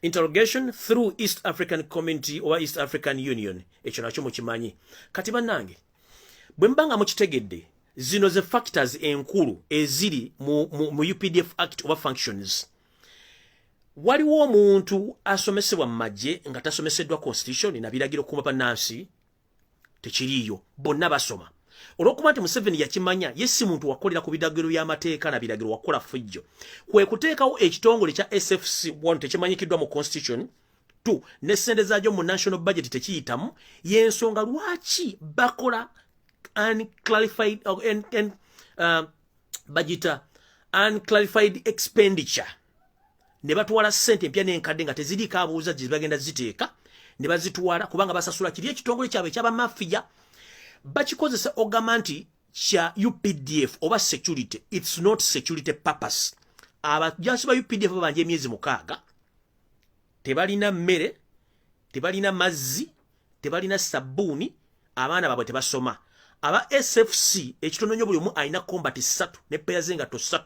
interrogation through East African Community or East African Union. Ekyo nakyo mukimanyi. Kati bannange bwe mbanga mukitegedde zino ze factors enkulu eziri mu UPDF Act oba functions. Waliwo omuntu asomesebwa mu magye nga tasomeseddwa constitution na biragiro kuba bannansi tekiriyo. Bonna basoma. Olwokuba nti Museveni yakimanya yesi muntu wakolera ku biragiro by'amateeka na biragiro wakola fujjo. Kwe kuteekawo ekitongole kya SFC 1 tekimanyikiddwa mu constitution 2 ne ssente zaagyo mu national budget tekiyitamu y'ensonga lwaki bakola unclarified budget unclarified expenditure ne batwala ssente empya n'enkadde nga teziriko abuuza gye bagenda ziteeka ne bazitwala kubanga basasula kiri ekitongole kyabwe eky'abamafiya. Bakikozesa ogamba nti kya UPDF oba security. It's not security purpose. Abajasi ba UPDF babanje emyezi 6 tebalina mmere, tebalina mazzi, tebalina sabuni, abaana babwe tebasoma. Aba SFC ekitono nnyo buli omu alina combat 3 ne peya zengato 3.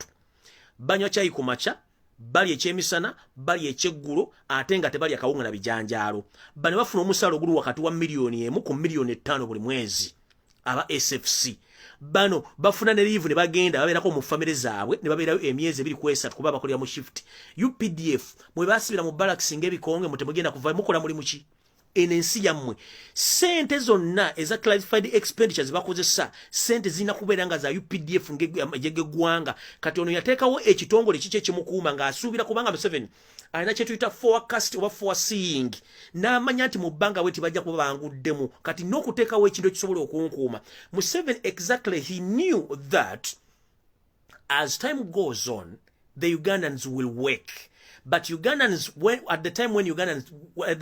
Banywa cyayi ku makya, bali ekyemisana, bali ekyeggulo ate nga tebali akawunga na bijanjaalo. Bano bafuna omusaala oguli wakati wa miliyoni 1 ku miliyoni 5 buli mwezi. Aba SFC bano bafuna ne leave ne bagenda babeerako mu family zaabwe ne babeerayo emyezi 2 ku 3 kuba bakolera mu shift. UPDF mwe basibira mu barracks ng'ebikonge mutemugenda kuva mukola muri muki enensi yammwe. Sente zonna eza classified expenditures bakozesa sente zina kubeera nga za UPDF ng'eggwanga. Kati ono yateekawo ekitongole kiki ekimukuuma ng'asuubira kubanga Museveni alina kye tuyita forecast oba foreseeing n'amanya nti mu bbanga bwe tibajja kuba banguddemu. Kati n'okuteekawo ekintu ekisobola okunkuuma. Museveni exactly he knew that as time goes on the Ugandans will wake. But Ugandans, at the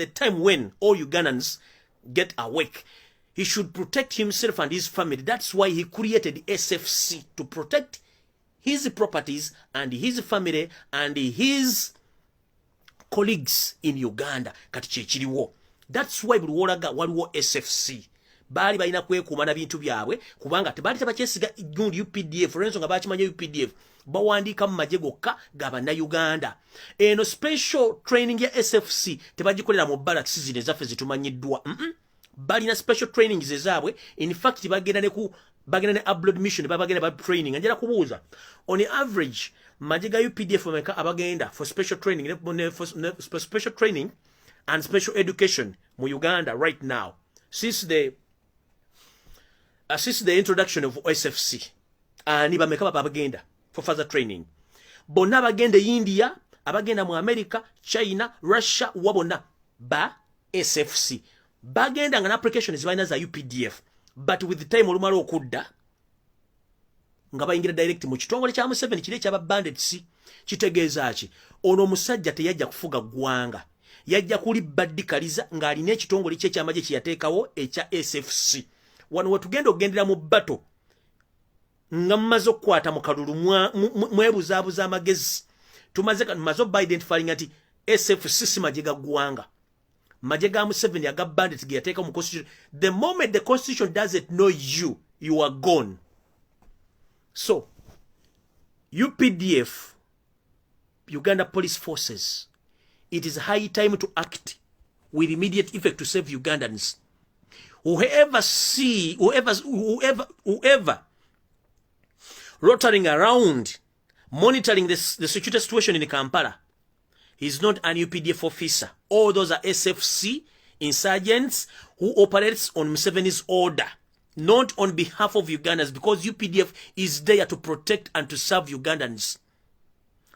time when all Ugandans get awake, he should protect himself and his family. That's why he created SFC, to protect his properties and his family and his colleagues in Uganda. Kati kyekiriwo. That's why buli wolaga waliwo SFC. Bali balina kwekuuma na bintu byabwe kubanga tebali tabakyesiga gundi UPDF. Olw'ensonga bakimanya UPDF bawandiika mu magye gokka g'abanna Uganda. Eno special training ya SFC tebagikolera mu barracks zino ezaffe zitumanyiddwa. Balina special trainings ezaabwe. In fact bagenda ne abroad mission bagenda ba training. Njala kubuuza on average magye ga UPDF meka abagenda for special training and special education mu Uganda right now since the introduction of SFC and bameka babagenda for further training bonna bagenda India abagenda mu America China Russia wabona ba SFC bagenda nga application zibaina za UPDF but with the time olumala okudda nga bayingira direct mu kitongole kya Museveni kile kya bandits kitegeeza ki ono musajja teyajja kufuga gwanga yajja kuli badikaliza nga alina ekitongole kye kyamaje kiyateekawo ekya SFC wano wetugenda ogendera mu battle nga mmaze okukwata mu kalulu mwebuzaabuza amagezi tumaze by identifying ati SFC si majega gwanga majega Museveni aga bandit giyateeka mu constitution. The moment the constitution doesn't know you, you are gone. So UPDF, Uganda Police Forces, it is high time to act with immediate effect to save Ugandans. Whoever rotating around monitoring the security situation in Kampala is not an UPDF officer. All those are SFC insurgents who operates on Museveni's order, not on behalf of Ugandans, because UPDF is there to protect and to serve Ugandans.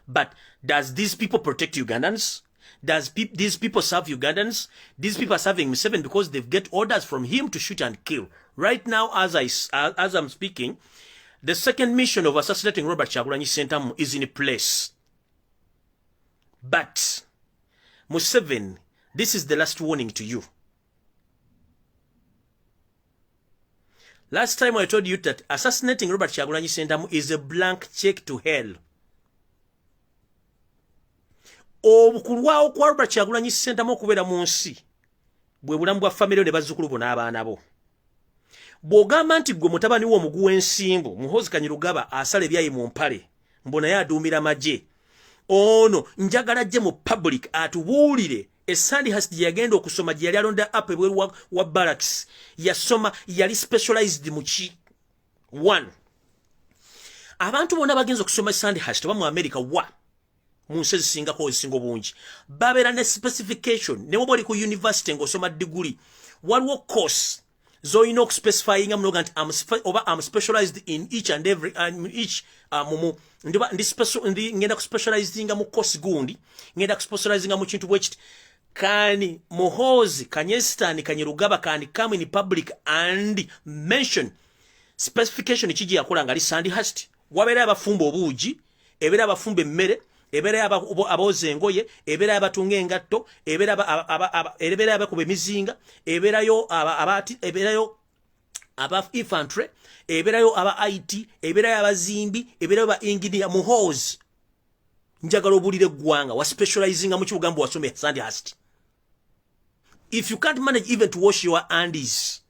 But does these people protect Ugandans? Does these people serve Ugandans? These people are serving Museveni because they get orders from him to shoot and kill. Right now, as I'm speaking, the second mission of assassinating Robert Kyagulanyi Ssentamu is in place. But Museveni, this is the last warning to you. Last time I told you that assassinating Robert Kyagulanyi Ssentamu is a blank check to hell. Obukulwawo kwa Robert Kyagulanyi Ssentamu okubeera mu nsi bwe bulamu bwa famire ne bazzukulu bo n'abaana bo. Bw'ogamba nti gwe mutabani wo omugu w'ensimbu Muhoozi Kanyirugaba asala ebyayi mu mpale mbu naye aduumira magye ono njagala gye mu public atubuulire Sandhurst gye yagenda okusoma gye yali alonda up ebweru wa barracks yasoma yali specialized mu ki. One, abantu bonna bagenza okusoma Sandhurst oba mu America wa mu nsi ezisingako ezisinga obungi babeera ne specification ne bwoba oli ku university ng'osoma degree waliwo course zoyina okuspecifyinga munoga nti I'm specialized in each and every ngenda kuspecializinga mu course gundi ngenda kuspecializinga mu kintu bwekiti kani Muhoozi Kanyirugaba can come in public and mention specification kiji yakola nga ali Sandhurst wabeera abafumba obuugi ebeera abafumba emmere ebeera abooza engoye ebeera abatunga engatto ebeera abakuba emizinga ebeerayo aba infantry ebeerayo aba IT ebeerayo abazimbi ebeerayo ba engineer. Muhoozi njagala obulire eggwanga wa specializinga mu kibugambo wasome Sandhurst. If you can't manage even to wash your undies,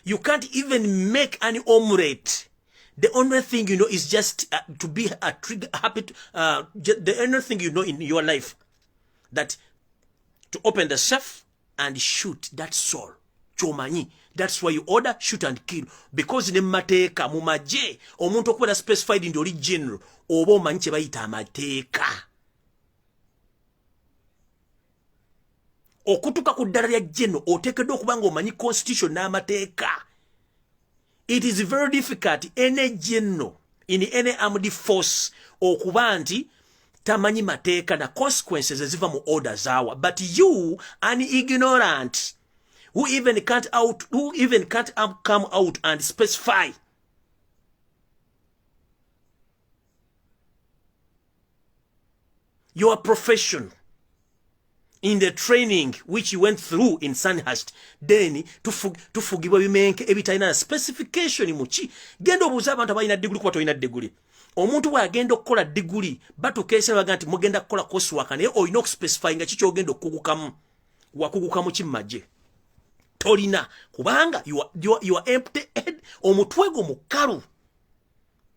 you can't even make an omelette. The only thing you know is just to be a trigger happy. The only thing you know in your life that to open the safe and shoot. That's all. Chomanyi. That's why you order shoot and kill. Because in mateka mumaje omuntu okuba specified in the original oba omanyi kye bayita amateeka. Okutuka ku ddala lya general oteekeddwa okuba ng'omanyi constitution n'amateeka. It is very difficult any general in any armed force okuba nti tamanyi mateeka na consequences eziva mu orders awa. But you, an ignorant, who even can't come out and specify your profession in the training which you went through in Sandhurst, then tufugibwa bimenke ebitalina specification muki. Genda obuuza abantu abalina degree kuba tolina degree. Omuntu bw'agenda okukola degree batukeesa baga nti mugenda kukola coursework naye olina okuspecify nga kiki ogenda okugukamu wakugukamu kimmaje. Tolina kubanga you are empty head, omutwe gwo mukalu.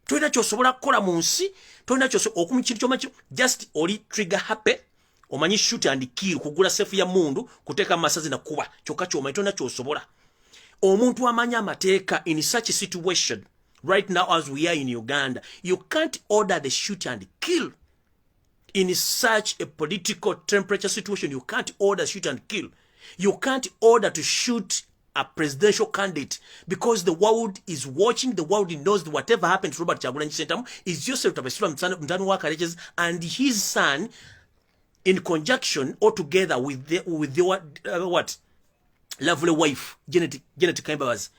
Tolina ky'osobola kukola mu nsi, tolina ky'osobola okumikintu kyomanyi just oli trigger happy. Omanyi shoot and kill kugula safe ya mundu kuteka masazi na kuba kyokka kyomanyi tolina ky'osobola. Omuntu amanya amateeka in such a situation right now as we are in Uganda, you can't order the shoot and kill. In such a political temperature situation, you can't order shoot and kill. You can't order to shoot a presidential candidate because the world is watching. The world knows that whatever happened to Robert Kyagulanyi Ssentamu is Joseph Tabasula Mutanu wa Karekezi and his son in conjunction or together with the what lovely wife Janet Kaimbabazi.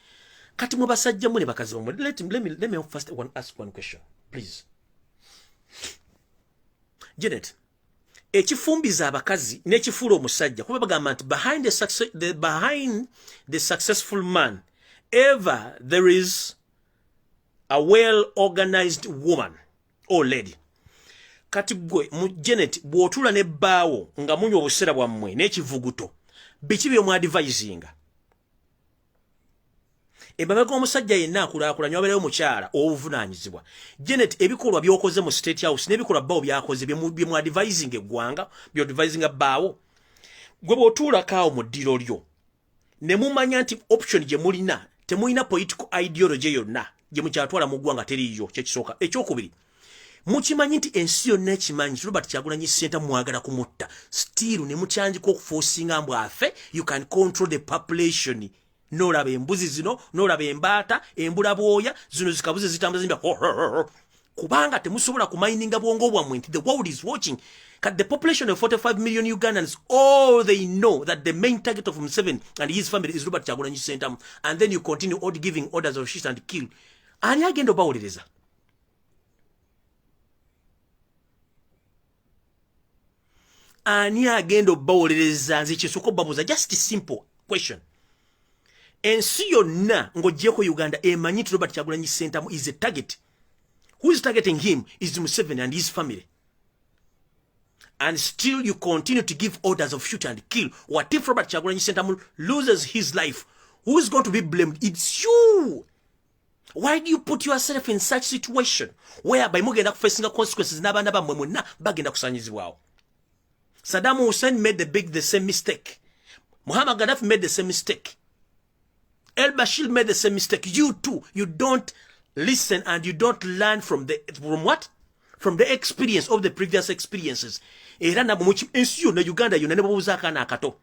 Kati mubasajja mune bakazi bamwe. Let me first ask one question, please. Janet, ekifumbiza abakazi n'ekifuula omusajja kuba bagamba nti behind the successful man ever there is a well organized woman or lady. Kati gwe mu Janet bw'otula ne bbaawo nga munywa obusera bwammwe n'ekivuguto biki byo mu advisinga emabega omusajja yenna akulaakulanya wabeerayo mukyala obuvunaanyizibwa. Janet ebikolwa by'okoze mu State House n'ebikolwa bbaawo byakoze bye mu advising eggwanga byo advising bbaawo gwe bw'otuulako awo mu ddiro lyo ne mumanya nti option gye mulina temulina political ideology yonna gye mukyatwala mu ggwanga teriiyo. Kyekisooka. Ekyokubiri, mukimanyi nti ensi yonna ekimanyi Robert Kyagulanyi Ssentamu mwagala kumutta still ne mukyanjika okuforcinga mbw afe. You can control the population. Nolaba embuzi zino, nolaba embaata, embula bwoya, zino zikabuze zitambuza zimba kubanga temusobola kumininga bwongo bwammwe nti the world is watching. The population of 45 million Ugandans, all they know that the main target of Museveni and his family is Robert Kyagulanyi Ssentamu, and then you continue giving orders of shoot and kill. Ani agenda obawuliriza? Ani agenda obawuliriza? Nze kyesooka obabuuza just a simple question. Ensi yonna ng'oggyeko Uganda emanyi nti Robert Kyagulanyi Ssentamu is a target. Who is targeting him is Museveni and his family. And still you continue to give orders of shoot and kill. What if Robert Kyagulanyi Ssentamu loses his life? Who is going to be blamed? It's you. Why do you put yourself in such situation whereby mugenda facing consequences n'abaana bammwe mwenna bagenda kusanyizibwawo? Saddam Hussein made the same mistake. Muhammad Gaddafi made the same mistake. El Bashir made the same mistake. You too. You don't listen and you don't learn from what? From the experience of the previous experiences. Era na muchi ensi na Uganda yona ne babuza akana akato.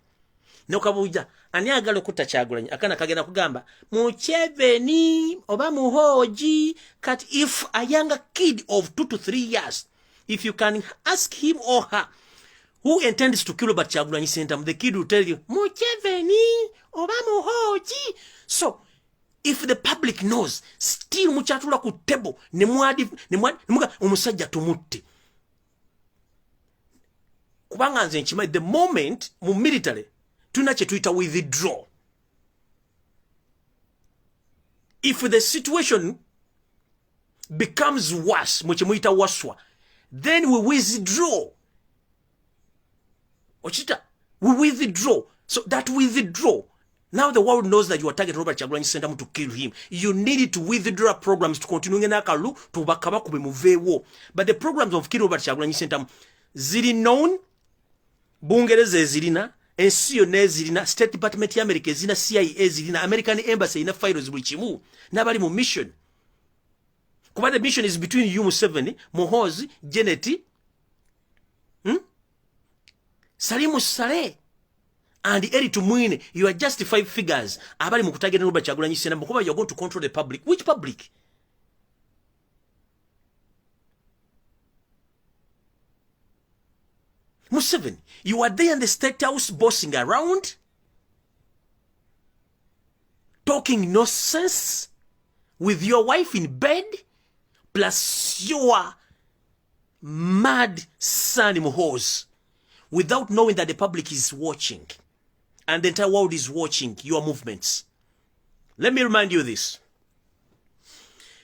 Ne okabuja ani agala okutta Kyagulanyi akana kagenda kugamba Museveni oba muhoji kat if a younger kid of 2 to 3 years, if you can ask him or her who intends to kill Robert Kyagulanyi Ssentamu, the kid will tell you Museveni oba muhoji. So if the public knows, still muchatula ku table ne muga omusajja tumutte. Kubanga nze nkimanyi the moment mu military tuna kye tuyita withdraw. If the situation becomes worse, mu kye muyita waswa, then we withdraw. Ochita, we withdraw. So that withdraw. Now the world knows that you are targeting Robert Kyagulanyi Ssentamu to kill him. You need to withdraw programs to continue n'akalu to bakaba kube muveewo. But the programs of killing Robert Kyagulanyi Ssentamu ziri known. Bungereza ezirina, ensi yonna ezirina, State Department ya America ezirina, CIA ezirina, American Embassy erina files buli kimu n'abali mu mission. Kuba the mission is between you Museveni, Muhoozi, Janet, Salimu Saleh and Eric Tumwine. You are just 5 figures. Abali mu kutagenda Robert Kyagulanyi Ssentamu kuba you are going to control the public. Which public? Museveni, you are there in the State House bossing around, talking nonsense with your wife in bed, plus your mad son Muhoozi, without knowing that the public is watching and the entire world is watching your movements. Let me remind you this.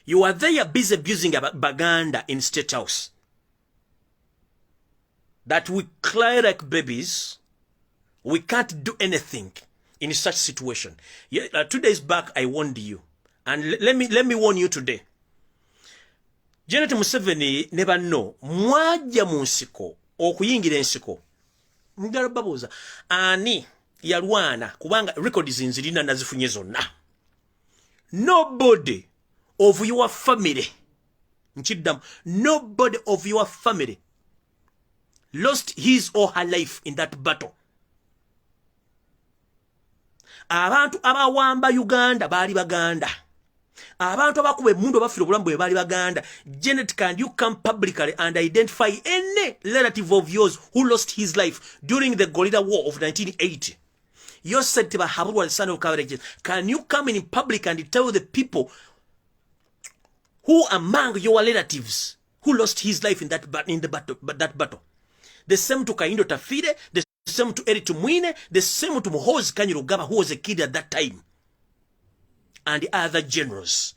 You are there busy abusing Baganda in State House. That we cry like babies, we can't do anything in such situation. 2 days back, I warned you, and let me warn you today. Janet Museveni never know. Mwaja mu nsiko okuyingira ensiko. Ngalo babuza ani yalwana kubanga records nzirina nazifunye zonna. Nobody of your family, nchidam, nobody of your family lost his or her life in that battle. Abantu abawamba Uganda bali baganda. Abantu abakuba emundu abafira obulamu bali baganda. Janet, can you come publicly and identify any relative of yours who lost his life during the Guerrilla War of 1980? You said to Habur, the son of Coverage. Can you come in public and tell the people who among your relatives who lost his life in that battle? The same to Kaindo Tafide, the same to Eri Tumwine, the same to Muhoozi Kanyarugaba, who was a kid at that time, and the other generals.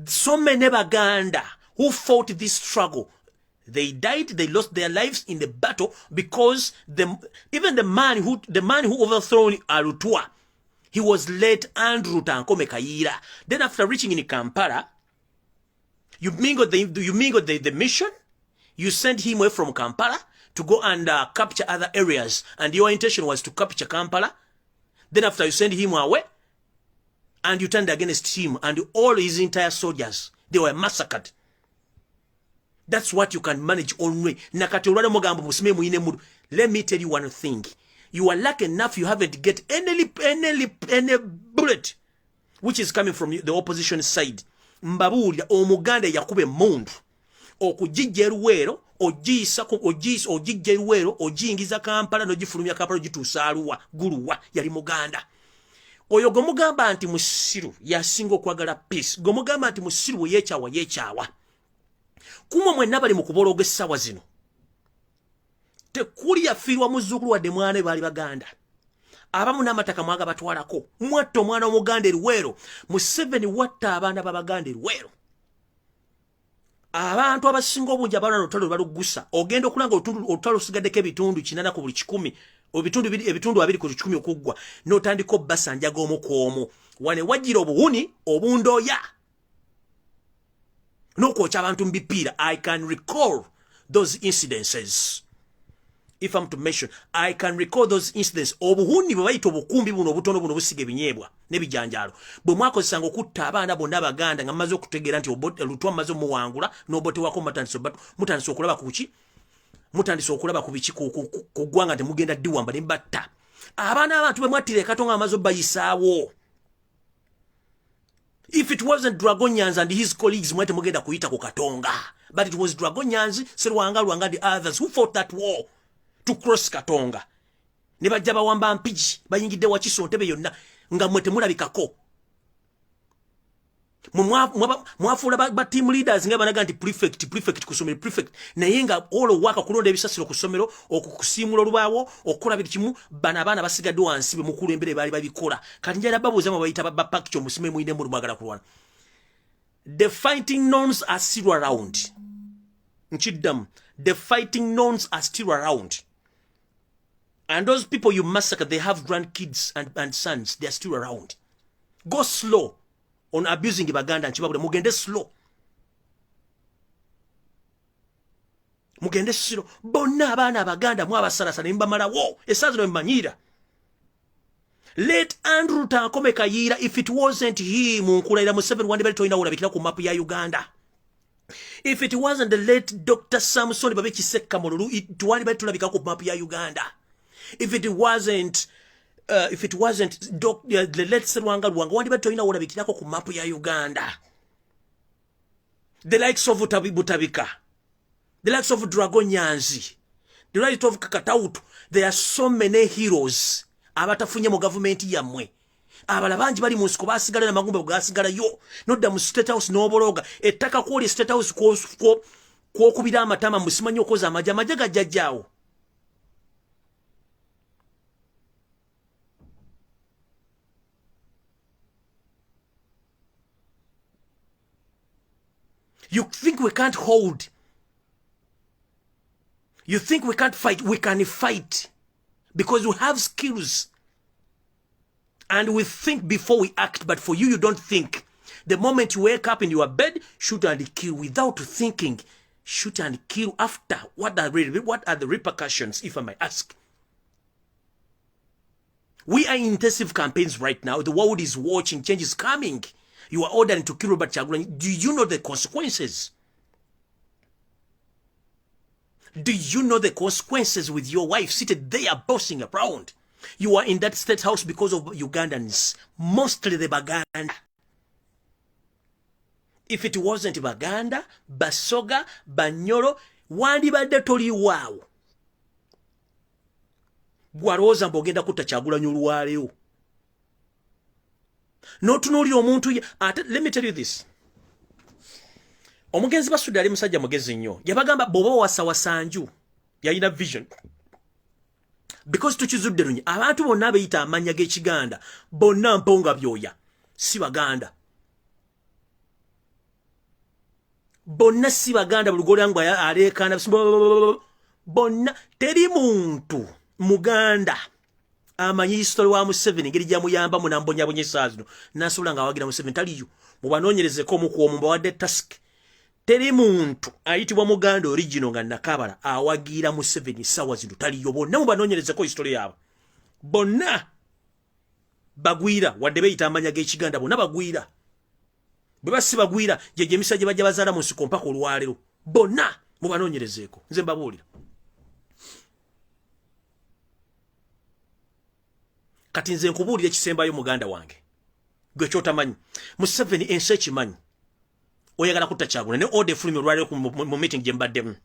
So many Baganda who fought this struggle, they died, they lost their lives in the battle because even the man who overthrown Arutua, he was late Andrew Tankome Kayira. Then after reaching in Kampala, you mingled the mission, you sent him away from Kampala to go and capture other areas, and your intention was to capture Kampala. Then after you send him away, and you turned against him, and all his entire soldiers, they were massacred. That's what you can manage only. Let me tell you one thing. You are lucky enough you haven't get any bullet which is coming from the opposition side. Mbabulya omuganda yakube mundu okujijja eruwero ogiyisa ogijja eruwero ogiyingiza Kampala nogifulumya Kampala ogituusa Arua guluwa yali muganda. Oyo gomugamba nti musiru yasinga okwagala peace. Gomugamba nti musiru yeekyawa. Kumwe mwenna bali mu kubologa essaawa zino. Tekuli yafiirwa muzzukulu wadde mwana we baali baganda. Abamu n'amataka mwaga batwalako. Mwatta omwana omuganda eruwero. Museveni watta abaana b'abaganda eruwero. Abantu abasinga obungi abaana n'olutalo balugusa. Ogenda okulanga olutalo lusigaddeko ebitundu 8 ku buli 10. Ebitundu 2 ku 10 okuggwa. N'otandika obbasanjaga omu ku omu. Wane wajjira obuwuni obundooya. N'okwokya abantu mu bipiira. I can recall those incidences. If I'm to mention, I can recall those incidents. Obuhuni bwe bayita obukumbi buno obutono buno busiga ebinyeebwa n'ebijanjaalo. Bwe mwakozesanga okutta abaana bonna abaganda nga mmaze okutegeera nti Lutwa mmaze omuwangula n'obote wako mutandise okulaba ku ki? Mutandise okulaba ku biki ku ggwanga nti mugenda ddiwamba ne batta. Abaana abantu bwe mwattira e Katonga amaze obbayisaawo. If it wasn't Dragon Nyanzi and his colleagues mwete mugenda kuyita ku Katonga. But it was Dragon Nyanzi, Sserwanga Lwanga and the others who fought that war to cross Katonga. Ne bajja bawamba mpigi bayingidde Wakiso Ntebe yonna nga mwete mulabikako. Mwafuula ba team leaders nga banaga nti prefect kusomero prefect naye nga olo waka kulonda ebisasiro ku ssomero okukusiimula olubaawo okukola buli kimu bana abaana basigadde wansi be mukulu embere baali babikola kati njala babuuza mu bayita ba pakcho musime mwine mu mwagala kulwana. The fighting norms are still around. Nchiddam, the fighting norms are still around. And those people you massacre, they have grandkids and sons. They are still around. Go slow on abusing Baganda and Chibabule. Mugende slow. Mugende slow. Bonna abana Baganda mwaba sarasana imbamala wo. Esazi no mbanyira. Let Andrew Tankome Kayira, if it wasn't him, Nkulaira Museveni wandi bali toina ulabikira ku map ya Uganda. If it wasn't the late Dr. Samson Babechi Sekamolulu, it wandi bali tulabika ku map ya Uganda. If it wasn't the late Sserwanga Lwanga, wandi bali toina ulabikira ku map ya Uganda. The likes of Butabika, the likes of Dragon Nyanzi, the likes of Kakatautu, there are so many heroes. Abatafunye mu government yamwe abala banji bali mu nsiko basigala na magumba gasigala yo nodda mu state house n'obologa ettaka kwoli state house ko kubira amatama musimanyi okoza amaja gajjajjawo. You think we can't hold? You think we can't fight? We can fight. Because we have skills. And we think before we act. But for you, you don't think. The moment you wake up in your bed, shoot and kill without thinking. Shoot and kill after. What are the repercussions, if I may ask? We are in intensive campaigns right now. The world is watching. Change is coming. You are ordering to kill Robert Kyagulanyi. Do you know the consequences? Do you know the consequences with your wife seated there bossing around? You are in that state house because of Ugandans, mostly the Baganda. If it wasn't Baganda, Basoga, Banyoro, wandibadde toliwaawo. Gwalowooza mbogenda kutta Kyagulanyi olwaleero. N'otunuulira omuntu let me tell you this. Omugenzi basudde ali musajja mugezi nnyo. Yabagamba bw'oba wasawasa nju yalina vision. Because tukizudde lunyi abantu bonna abayita amannya g'Ekiganda bonna mponga byoya si Baganda. Bonna si Baganda bulugolangwa aleekana bonna teri muntu Muganda amanyi history wa Museveni ngeri gyamuyamba munambonyabonyesa zino nasobola nga awagira Museveni taliyo mubanoonyerezeko omukuomu mbawadde task. Teri muntu ayitibwa Muganda original nga Nakabala awagira Museveni sawa zino taliyo. Bonna mubanoonyerezeko history yaabo bonna bagwira wadde beyita amanya g'Ekiganda bonna bagwira. Bwe basi bagwira gye emisajja bajja bazaala mu nsiko mpaka olwaleero bonna mubanoonyerezeeko nze mbabuulira. Kati nze nkubuulira ekisembayo muganda wange gwe kyotamanyi. Museveni ensi ekimanyi oyagala kutta Kyagulanyi ne ode fulumi olwaleero mu meeting gye mbaddemu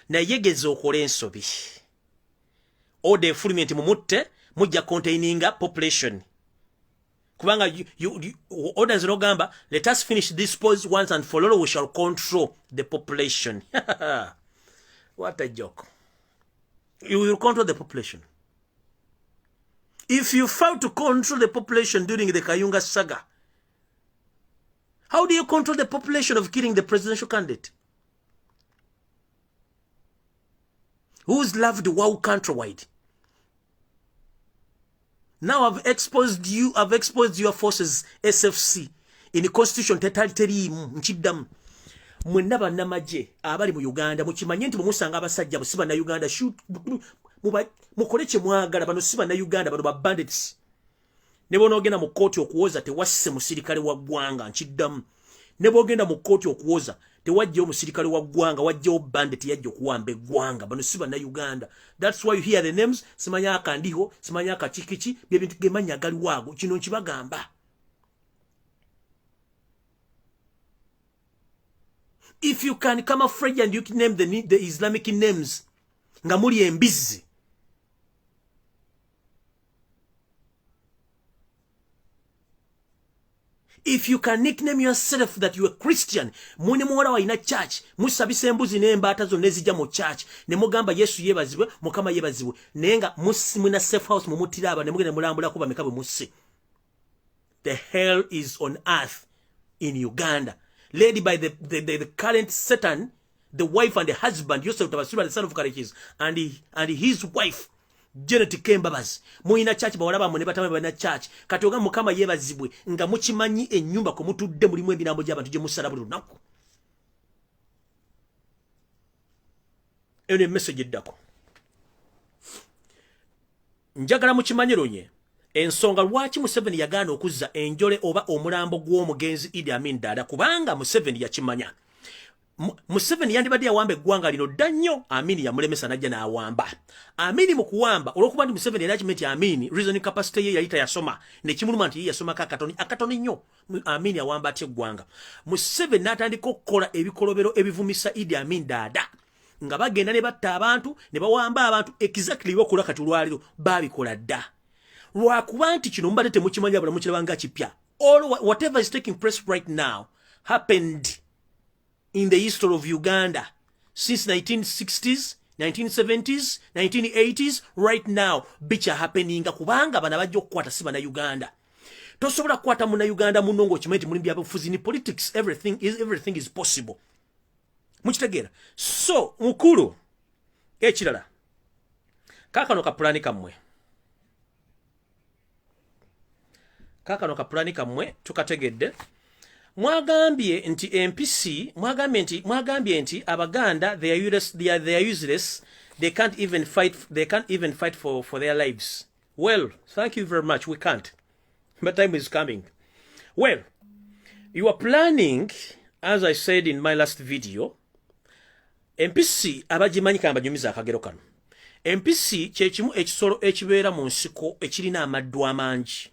nayegeza okola ensobi. Ode fulumi nti mumutte mujja containinga population. Kubanga orders n'ogamba let us finish this pause once and for all, we shall control the population. What a joke. You will control the population. If you fail to control the population during the Kayunga saga, how do you control the population of killing the presidential candidate? Who's loved wow countrywide? Now I've exposed your forces, SFC, in the constitution teriimu nkiddamu. Mwenna bannamagye abali mu Uganda mukimanye nti mumusanga abasajja busiba na Uganda shoot mukole kye mwagala bano siba na Uganda bano ba bandits. Ne bonoogenda mu kooti okuwoza tewasse musirikale wa ggwanga nkiddamu. Ne boogenda mu kooti okuwoza tewajjayo musirikale wa ggwanga wajjayo bandit yajja okuwamba eggwanga bano siba na Uganda. That's why you hear the names simanya akandiho simanya akakikichi byebintu gemanya galiwago kino nkibagamba. If you can come afraid and you can name the Islamic names nga muli embizi, if you can nickname yourself that you are Christian, mune muwala wa ina church, musabisa embuzi n'embaata zonna ezijja mu church, ne mugamba Yesu yeebazibwe, Mukama yeebazibwe, naye nga muna safe house mumutira aba ne mugenda mulambulako bameka bwe musse. The hell is on earth in Uganda, led by the current Satan, the wife and the husband, Yosef Tabasura, the son of Karikis, and his wife, Janet Kembabas. Muina church bawalaba mu ne batame bana church. Katoga Mukama yeebazibwe nga mukimanyi ennyumba ko mutudde mulimu ebirambo gy'abantu gye musala buli lunaku. Ene message eddako. Njagala mukimanyiro nye. Ensonga lwaki Museveni yagaana okuzza enjole oba omulambo gw'omugenzi Idi Amin Dada kubanga Museveni yakimanya. Museveni yandibadde yawamba eggwanga lino dda nnyo. Amini yamulemesa najja n'awamba. Amini mu kuwamba olw'okuba nti Museveni yali akimanyi nti Amini reasoning capacity ye yali tayasoma nekimuluma nti ye yasomako akatoni nnyo. Amini yawamba atya eggwanga. Museveni n'atandika okukola ebikolobero ebivumisa Idi Amin Dada nga bagenda ne batta abantu ne bawamba abantu exactly byokola kati olwaliro baabikola dda. Lwakuba nti kino mbadde temukimanya abula mukirabanga kipya. Whatever is taking place right now happened in the history of Uganda since 1960s, 1970s, 1980s, right now bicha happening kubanga bana bajja okukwata siba na Uganda. Tosobola kukwata mu na Uganda munongo kimenti muri byabufuzi ni politics, everything is possible. Mukitegeera. So mukulu ekirala kakano ka plani kamwe. Kakano ka plani kamwe tukategedde. Mwagambye nti MPC, mwagambye nti Abaganda they are useless. They can't even fight for their lives. Well, thank you very much. We can't. But time is coming. Well, you are planning, as I said in my last video, empisi abagimanyi kamba nyumiza akagero kano. Empisi kyekimu ekisolo ekibeera mu nsiko ekirina amaddu amangi.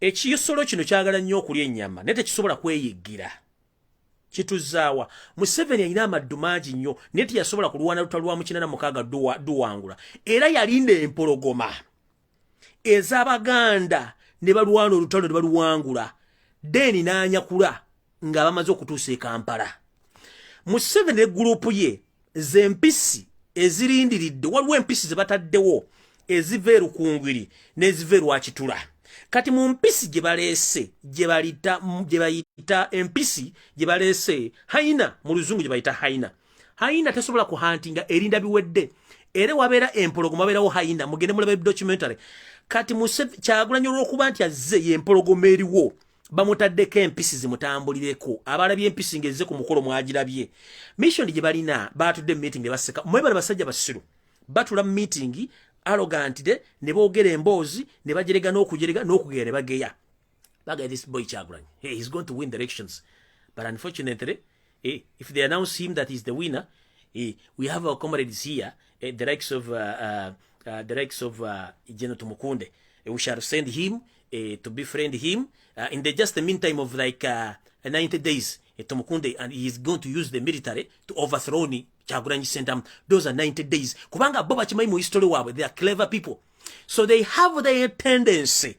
Ekisolo kino kyagala nnyo okulya ennyama naye tekisobola kweyiggira. Kituzaawa Museveni alina amaddu mangi nnyo naye teyasobola kulwana lutalo lwa 86 duwangula. Era yalinda empologoma ez'Abaganda ne balwana olutalo ne baluwangula. Deni n'anyakula nga bamaze okutuusa e Kampala. Museveni ne gurupu ye z'empisi ezirindiridde waliwo empisi ze bataddewo eziva erukungiri n'eziva erwakitula. Kati mu mpisi gye baleese gye bayita empisi gye baleese haina mu luzungu gye bayita haina. Haina tesobola kuhantinga erinda biwedde. Era wabeera empologoma wabeerawo haina mugende mulaba documentary. Kati Kyagulanyi olw'okuba nti azze y'empologoma eriwo bamutaddeko empisi zimutambulireko. Abalabye empisi ngezze ku mukolo mwagirabye. Mission gye balina batudde meeting ne baseka. Mwe bali basajja basiru. Batula meeting arrogant de ne boogera emboozi ne bajerega n'okugera ne bageya. Look at this boy Kyagulanyi. Hey, he's going to win the elections. But unfortunately, if they announce him that he's the winner, we have our comrades here, the likes of General Tumukunde. We shall send him to befriend him in the meantime of like 90 days. Tumukunde, and he is going to use the military to overthrow Kyagulanyi Center. Those are 90 days. Kubanga boba chimayi mu history wawe, they are clever people. So they have their tendency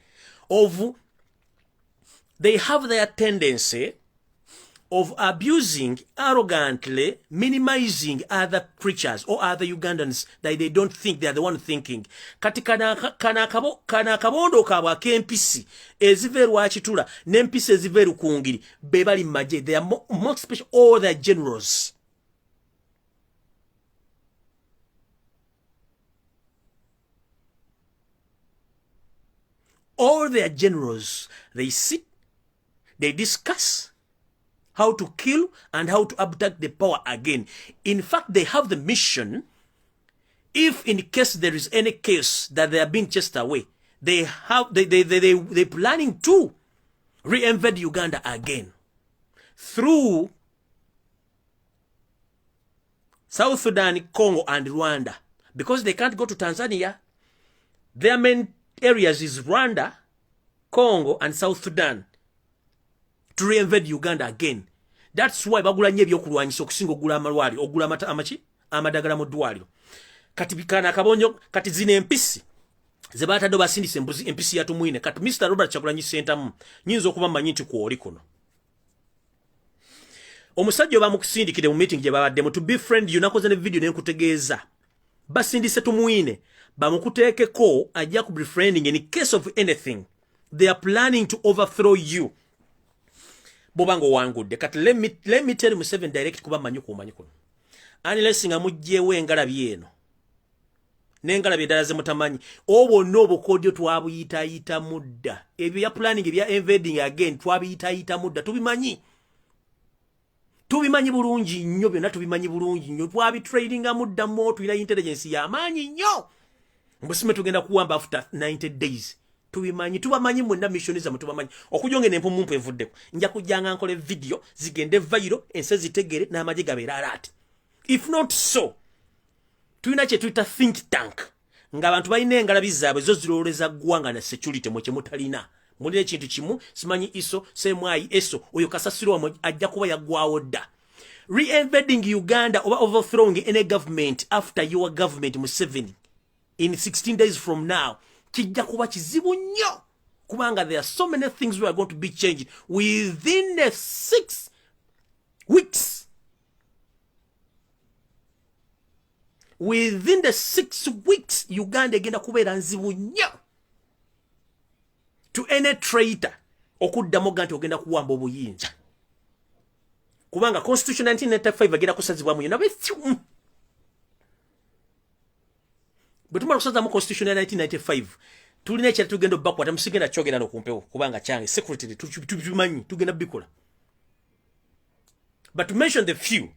of abusing, arrogantly minimizing other creatures or other Ugandans that they don't think they are the one thinking. Kati kana kabondo kabwa kempisi eziveru achitula nempisi eziveru kungiri bebali maje. They are more special. All their generals. All their generals, they sit, they discuss how to kill and how to abduct the power again. In fact, they have the mission, if in case there is any case that they are being chased away, they're planning to re-invade Uganda again through South Sudan, Congo, and Rwanda. Because they can't go to Tanzania, their main areas is Rwanda, Congo, and South Sudan to re-invade Uganda again. That's why bagula nnyo ebyokulwanyisa okusinga ogula amalwali ogula amadagala mu ddwaliro. Kati bikana akabonyo kati zine empisi ze batadde basindise empisi ya tumwine. Kati Mr. Robert Kyagulanyi Center nyinza okuba mmanyi nti kwoli kuno. Omusajja bamukusindikire mu meeting gye babadde to befriend you nakoze ne video ne nkutegeeza. Basindise tumwine bamukuteekeko ajja ku befriending in case of anything. They are planning to overthrow you. Bobango wangudde. Kati let me tell Museveni direct kuba manyi kuno. Unless nga mujjeewo engalabi eno. N'engalabi eddala ze mutamanyi. Obwonna obukodyo twabuyitayita mudda. Ebyo ya planning ebya invading again twabiyitayita mudda. Tubimanyi bulungi nnyo byonna tubimanyi bulungi nnyo. Twabitradinga mudda mo tuyina intelligence y'amaanyi nnyo. Mbusime tugenda kuwamba after 90 days. Tubamanyi mwenna missioniza mutubamanyi. Okujonge n'empumumpu evuddeko. Nja kujjanga nkole video zigende viral ense zitegere n'amagye gabeera alert. If not so, tuyina kye tuyita think tank. Ng'abantu balina engalabi zaabwe zo zirowoleza ggwanga na security mwe kye mutalina. Mulina ekintu kimu simanyi iso semwayi eso oyo kasasiro wamwe ajja kuba yaggwawo dda. Re-invading Uganda or overthrowing any government after your government Museveni in 16 days from now. Kijja kuba kizibu nnyo kubanga there are so many things we are going to be changing within the 6 weeks. Within the 6 weeks, Uganda egenda kubeera nzibu nnyo to any traitor okuddamu ganti ogenda kuwamba obuyinza. Kubanga Constitution 1995 agenda kusazibwamu yonna betyu. Bwe tumala kusaza mu Constitution ya 1995 tulina ekya tugenda bakwata musigenda kyogera n'okumpewo kubanga kyange security tubimanyi tugenda bikola. But to mention the few,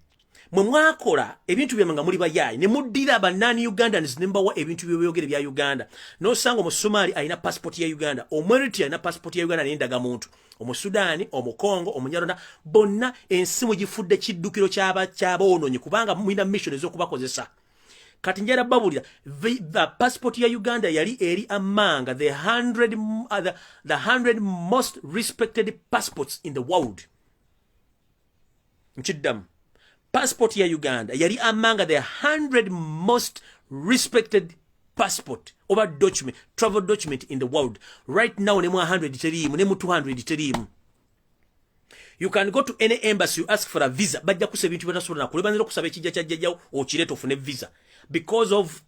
mwe mwakola ebintu byamwe nga muli bayayi ne muddira abanani Ugandans ne mbawa ebintu by'obyogere bya Uganda n'osanga Omusomali alina passport ya Uganda, Omweriti alina passport ya Uganda n'endaga muntu, Omusudani, Omukongo, Omunyarwanda, bonna ensimu gifudde kiddukiro ky'aboononyi kubanga mulina mission ez'okubakozesa. Kati njera babulira the passport ya Uganda yali eri among the 100 most respected passports in the world. Nchiddamu. Passport ya Uganda yali among the 100 most respected passport over document, travel document in the world. Right now, nemu 100 terimu, nemu 200 terimu. You can go to any embassy, you ask for a visa. Bajja kusaba bintu batasobola kulebanira kusaba ekijja kya jjajjawo okireta ofune visa. Because of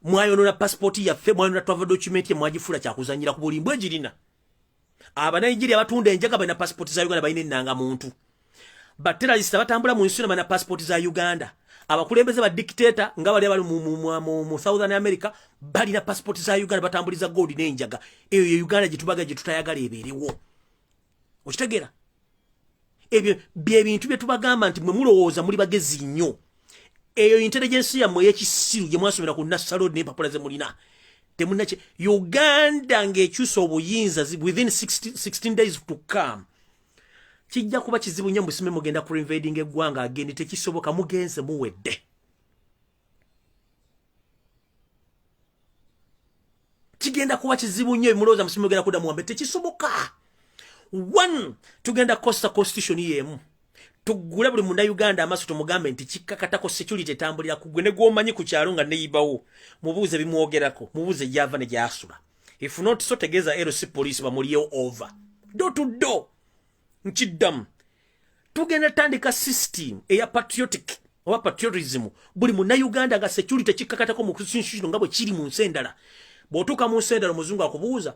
mwayonona passport yaffe, mwayonona travel document ye mwagifula kyakuzanyira ku bulimbwe girina. Abanigeria abatunda enjaga balina passport za Uganda balina ennanga muntu. Bateralist batambula mu nsi na passport za Uganda. Abakulembeze ba dictator nga bali abali mu Southern America balina passport za Uganda batambuliza gold n'enjaga. Eyo Uganda gitubaga gitutayagala eberewo. Okitegera? Ebyo bye bintu bye tubagamba nti mwe mulowooza muli bagezi nnyo. Eyo intelligence ya mwe y'ekisiru gye mwasomera ku National Road n'empapula ze mulina. Temunache Uganda ng'ekyusa obuyinza within 16 days to come. Kijja kuba kizibu nnyo musime mugenda ku invading eggwanga agende tekisoboka mugenze muwedde. Kigenda kuba kizibu nnyo mulooza musime mugenda kudda muwambe tekisoboka. One, tugenda kosta constitution yemu. Tugula buli munda Uganda amaso tumugambe nti kikakatako security etambulira kugwe ne gwomanyi ku kyalo nga neyibawo. Mubuuze bimwogerako, mubuuze yava ne gyasula. If not so tegeza LC police bamuliyo over. Do to do. Nchiddamu. Tugenda tandika system eya patriotic oba patriotism. Buli munda Uganda nga security kikakatako mu constitution nga bwe kiri mu nsendala. Bw'otuuka mu nsendala muzungu akubuuza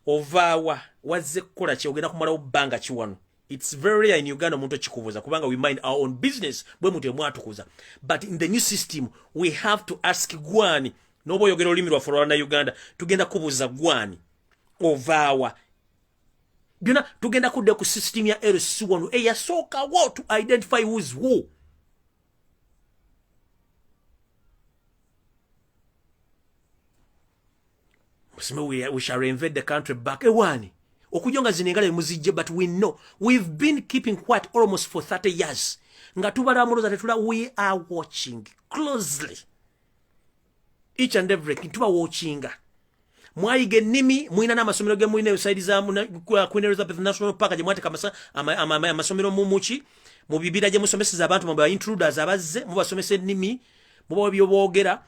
ovaawa wazze kukola ki ogenda kumalawo bbanga ki wano. It's very rare in Uganda omuntu ekikubuuza kubanga we mind our own business bwe muntu emwatukuza. But in the new system we have to ask gwani n'oba oyogera olulimi lwaffe olwala na Uganda tugenda kubuuza gwani ovaawa. Byonna tugenda kudda ku system ya LC wano eyasookawo to identify who is who. We shall reinvade the country back. Ewani. Okujonga zinengale muzije, but we know we've been keeping quiet almost for 30 years. Nga tubala amuloza tetula, we are watching closely. Each and every tuba watchinga. Mwaige nimi muina na masomero ge muina usaidi za Queen Elizabeth National Park je mwate kamasa amasomero mumuchi mu bibira je musomesa abantu mba intruders abaze mubasomese nimi muba byobogera.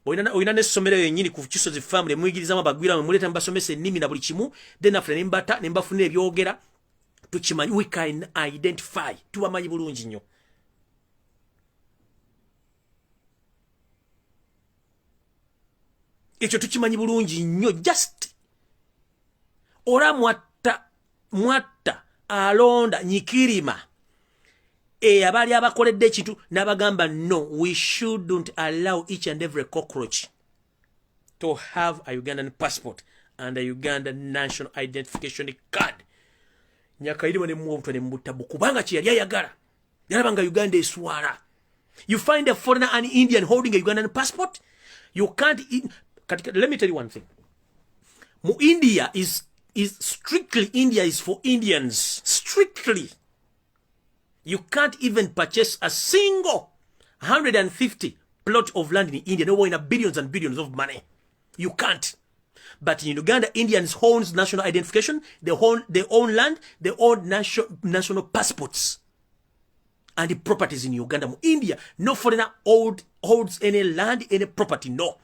Oyina n'essomero yennyini ku Kisozi family muyigirizamu abagwira muleta mbasomese ennimi na buli kimu then after nembata nembafuna ebyogera tukimanyi we can identify tubamanyi bulungi nnyo. Ekyo tukimanyi bulungi nnyo. Just ora mwatta alonda nyikirima abali abakoledde ekintu n'abagamba no, we shouldn't allow each and every cockroach to have a Ugandan passport and a Ugandan national identification card. Nyakairima ne muwonto ne mbutabu kubanga kye yali ayagala yalabanga Uganda eswala. You find a foreigner, an Indian holding a Ugandan passport, you can't let me tell you one thing. India is strictly, India is for Indians. Strictly. You can't even purchase a single 150 plot of land in India. No more in a billions and billions of money. You can't. But in Uganda, Indians own national identification. They own land. They own national passports and the properties in Uganda. India, no foreigner holds any land, any property. No.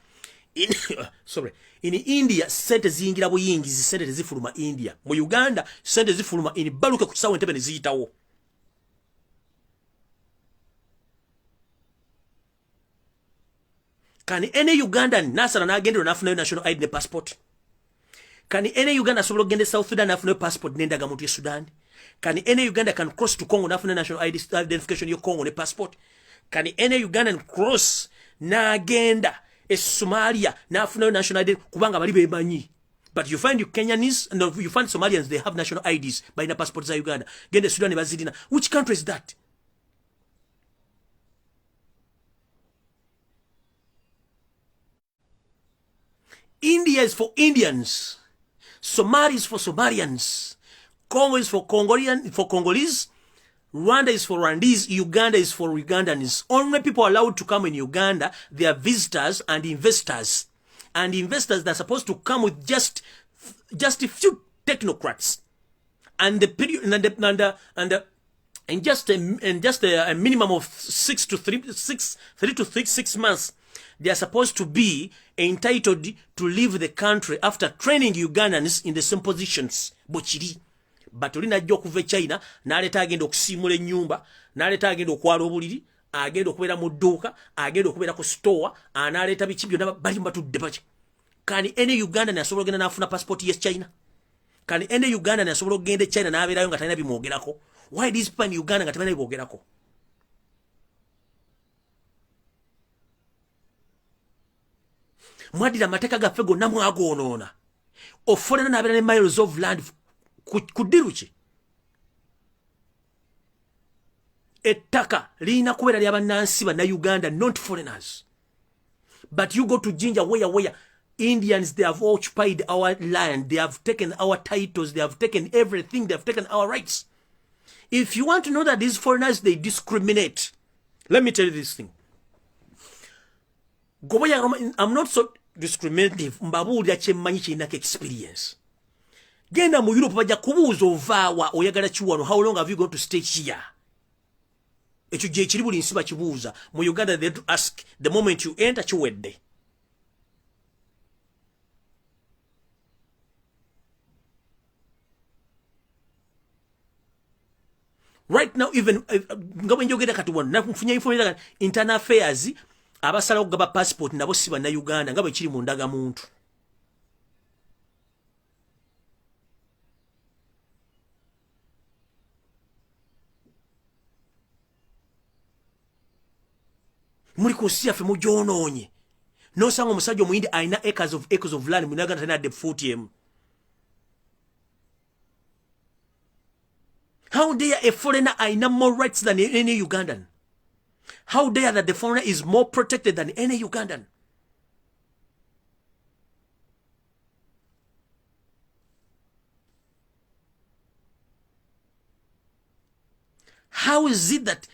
In India, sente zingira buyingizi, sente zifuluma India. Mu Uganda, sente zifuluma in baluka ku kisawo entebe ne ziyitawo. Can any Ugandan nasala n'agendera n'afuna national ID ne passport? Can any Uganda asobola okugenda South Sudan n'afuna passport n'endaga muntu ye Sudan? Can any Uganda can cross to Congo n'afuna national identification ye Congo ne passport? Can any Ugandan cross n'agenda Somalia n'afuna national ID kubanga bali bemanyi? But you find Kenyans and you find Somalians, they have national IDs by the passports za Uganda. Gende Sudan bazidina. Which country is that? India is for Indians. Somalia is for Somalians. Congo is for Congolese. Rwanda is for Rwandese. Uganda is for Ugandans. Only people allowed to come in Uganda, they are visitors and investors. And investors, they're supposed to come with just a few technocrats. And the period and just a minimum of 3 to 6 months, they are supposed to be entitled to leave the country after training Ugandans in the same positions. Bochiri. But olina ajja okuva China, n'aleta agenda okusiimula ennyumba, n'aleta agenda okwala obuliri, agenda okubeera mu dduuka, agenda okubeera ku store, n'aleta biki byonna bali batudde baki. Kani any Ugandan asobola okugenda n'afuna passport yes China? Kani any Ugandan asobola okugenda China n'abeerayo nga talina bimwogerako? Why these people in Uganda nga tebalina bimwogerako? Mwadira amateeka gaffe gonna mwagoonoona. Ofolera n'abeera ne miles of land kudiruki. Ettaka lirina kubeera ly'abannansi banna Uganda, not foreigners. But you go to Jinja where Indians, they have occupied our land, they have taken our titles, they have taken everything, they have taken our rights. If you want to know that these foreigners, they discriminate, let me tell you this thing. I'm not so discriminative. Mbabuulira kye mmanyi kirinako experience. Genda mu Europe bajja kubuuza ovaawa oyagala kiwano, how long have you gone to stay here? Ekyo gye kiri buli nsi bakibuuza. Mu Uganda they to ask the moment you enter kiwedde. Right now, even ngabo njogera kati wano nafunye information internal affairs abasala okugaba passport nabo siba na Uganda ngabo kiri mu ndaga muntu. Muri kusia fe mujonoonye. No sanga omusajja omuyindi aina acres of land mu Uganda tena de 40m. How dare a foreigner aina more rights than any Ugandan? How dare that the foreigner is more protected than any Ugandan? How is it that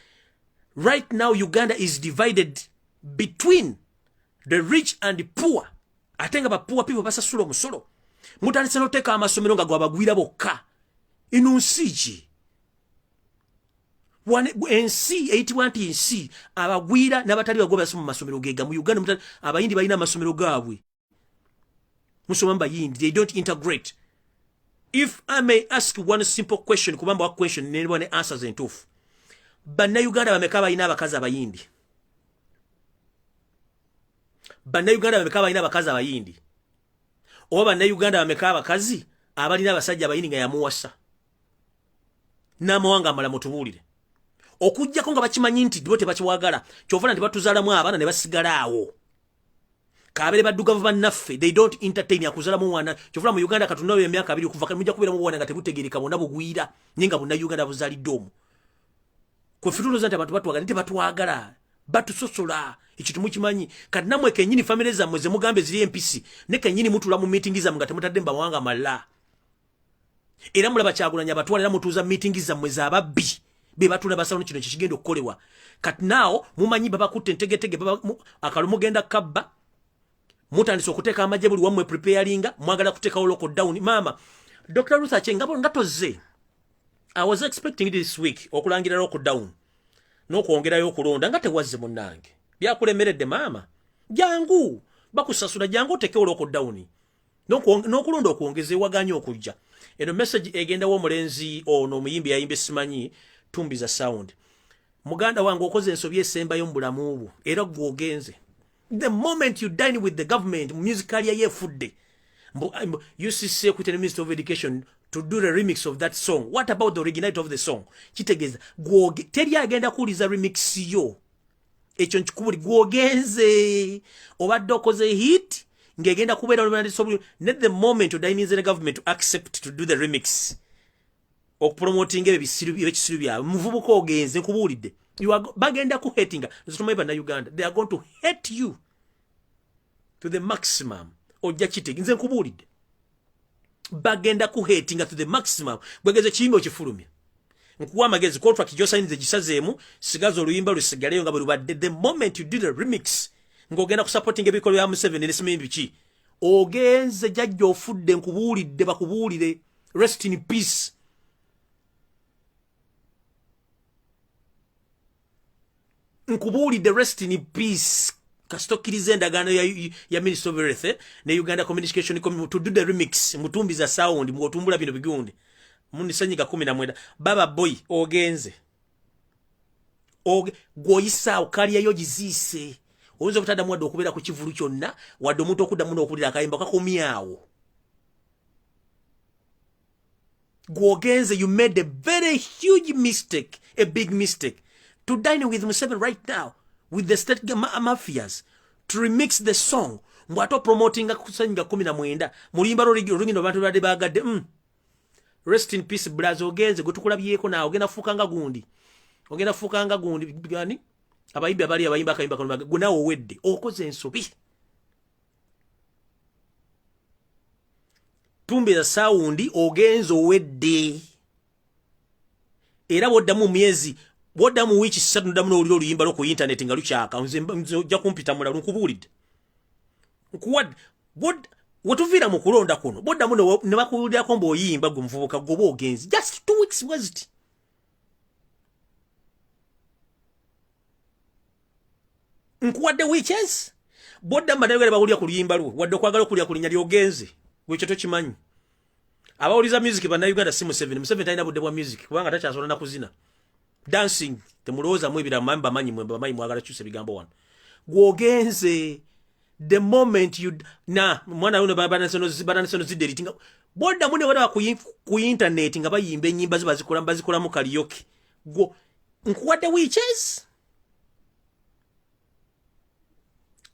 right now Uganda is divided between the rich and the poor? Atenga ba poor people basasula omusolo. Mutandise n'oteeka amasomero nga gwabagwira bokka. Inunsiki. NC 81 NC abagwira n'abatali bagwa basoma masomero gega mu Uganda abayindi balina amasomero gaabwe. Musoma mbayindi, they don't integrate. If I may ask one simple question, kubamba wa question ne answers entuufu. Banna Uganda bameka balina abakazi abayindi. Banna Uganda bameka balina abakazi abayindi. Oba banna Uganda bameka abakazi abalina abasajja abayindi nga yamuwasa. Namawanga amala mutubuulire. Okujjako nga bakimanyi nti bote bakiwagala kyovana nti batuzaalamu abaana ne basigala awo. Kabere badduga bannaffe, they don't entertain akuzaalamu mwana kyovana mu Uganda katunayo emyaka 2 kuva mujja kubeera mu bwana nga tebutegereka bonna bugwira nyinga bonna Uganda buzaliddomu. Kwe fitulo zante abantu batwagala nti batwagala batusosola ekitu mukimanyi kati namwe kenyini family zammwe ze mugambe ziri empisi ne kenyini mutula mu meeting zammwe nga temutadde mbawanga malla. Era mulaba Kyagulanyi abatwala era mutuuza meeting zammwe z'ababbi. Bebatuna basalo kino kigendo okukolebwa. Kati nao mumanyi baba kutte ntegetege baba akalumu genda kabba. Mutandise okuteeka amajje buli wamwe preparinga mwagala kuteekawo lockdown. Mama Dr. Ruth Achengabo ngatoze. I was expecting this week okulangira lockdown. N'okwongerayo okulonda nga tewazze munnange. Byakulemeredde mama. Jangu bakusasula jangu otekewo lockdown. N'okulonda okwongeze waganya okujja. Eno message egenda wo mulenzi ono muyimbi yayimbe simanyi Tumbiza sound. Muganda wangu okoze ensobye esembayo mu bulamu bwo era gwogenze. The moment you dine with the government musically yefudde. UCC with the Minister of Education to do the remix of that song. What about the originality of the song? Kitegeza gwoge teri agenda kuliza remix yo. Ekyo nkikubuli gwogenze obadde okoze hit ngegenda kubeera olumandi sobuli net the moment you dine in the government to accept to do the remix. Promoting ebisiru bya muvubuko ogenze kubuulidde you are bagenda ku hatinga nzitumayeba na Uganda they are going to hate you to the maximum ojja kitege nze nkubulidde bagenda ku hatinga to the maximum bwegeze chimbe okifulumya nkuwa amagezi contract jo sign gisazeemu sigazo oluyimba lusigaleyo nga bwe the moment you did a remix ngogenda ku supporting ebikolo ya Museveni ne simimbi ki ogenze jajja ofudde nkubulidde bakubulire rest in peace nkubulidde rest in peace kastokirize endagaano ya Minister of Health ne Uganda Communication to do the remix mutumbiza sound mwotumbula bino bigundi munisanyiga 19 baba boy ogenze goyisa okaliya yo gizise oyinza kutada mwadde okubeera ku kivulu kyonna wadde omuntu okudda muno okulira akayimba kakomyawo gwogenze you made a very huge mistake a big mistake to dine with Museveni right now with the state mafias to remix the song mbwato promoting kusanyiga 19 mulimba lulingino bantu bade bagadde rest in peace brazo ogenze gutukulabyeko na ogenda fukanga gundi gani abayimbi abali abayimba akayimba kono gunawo wedde okoze ensobi tumbe za saundi ogenzo wedde era boddamu myezi boddamu wiki 3 damu no oluyimba lo ku internet nga lukyaka nze ojja kumpita mula nkubulidde nkuwad watuvira mu kulonda kuno boddamu ne bakulira ko mboyimba gumvubuka gobo ogenzi just 2 weeks was it nkuwadde witches bodda madagale bawulya kuliyimba lwo wadde kwagala kulya kulinya lyogenze wecho tokimanyi abawuliza music bana Uganda simu 7 talina budde bwa music kubanga takyasona na kuzina dancing temuloza mwebira mamba manyi mwagala kyuse bigambo wano gwogenze the moment you na mwana uno baba nasono zidelitinga bodda mune wala ku internet nga bayimbe nyimba bazikola mu karaoke go nkuwadde witches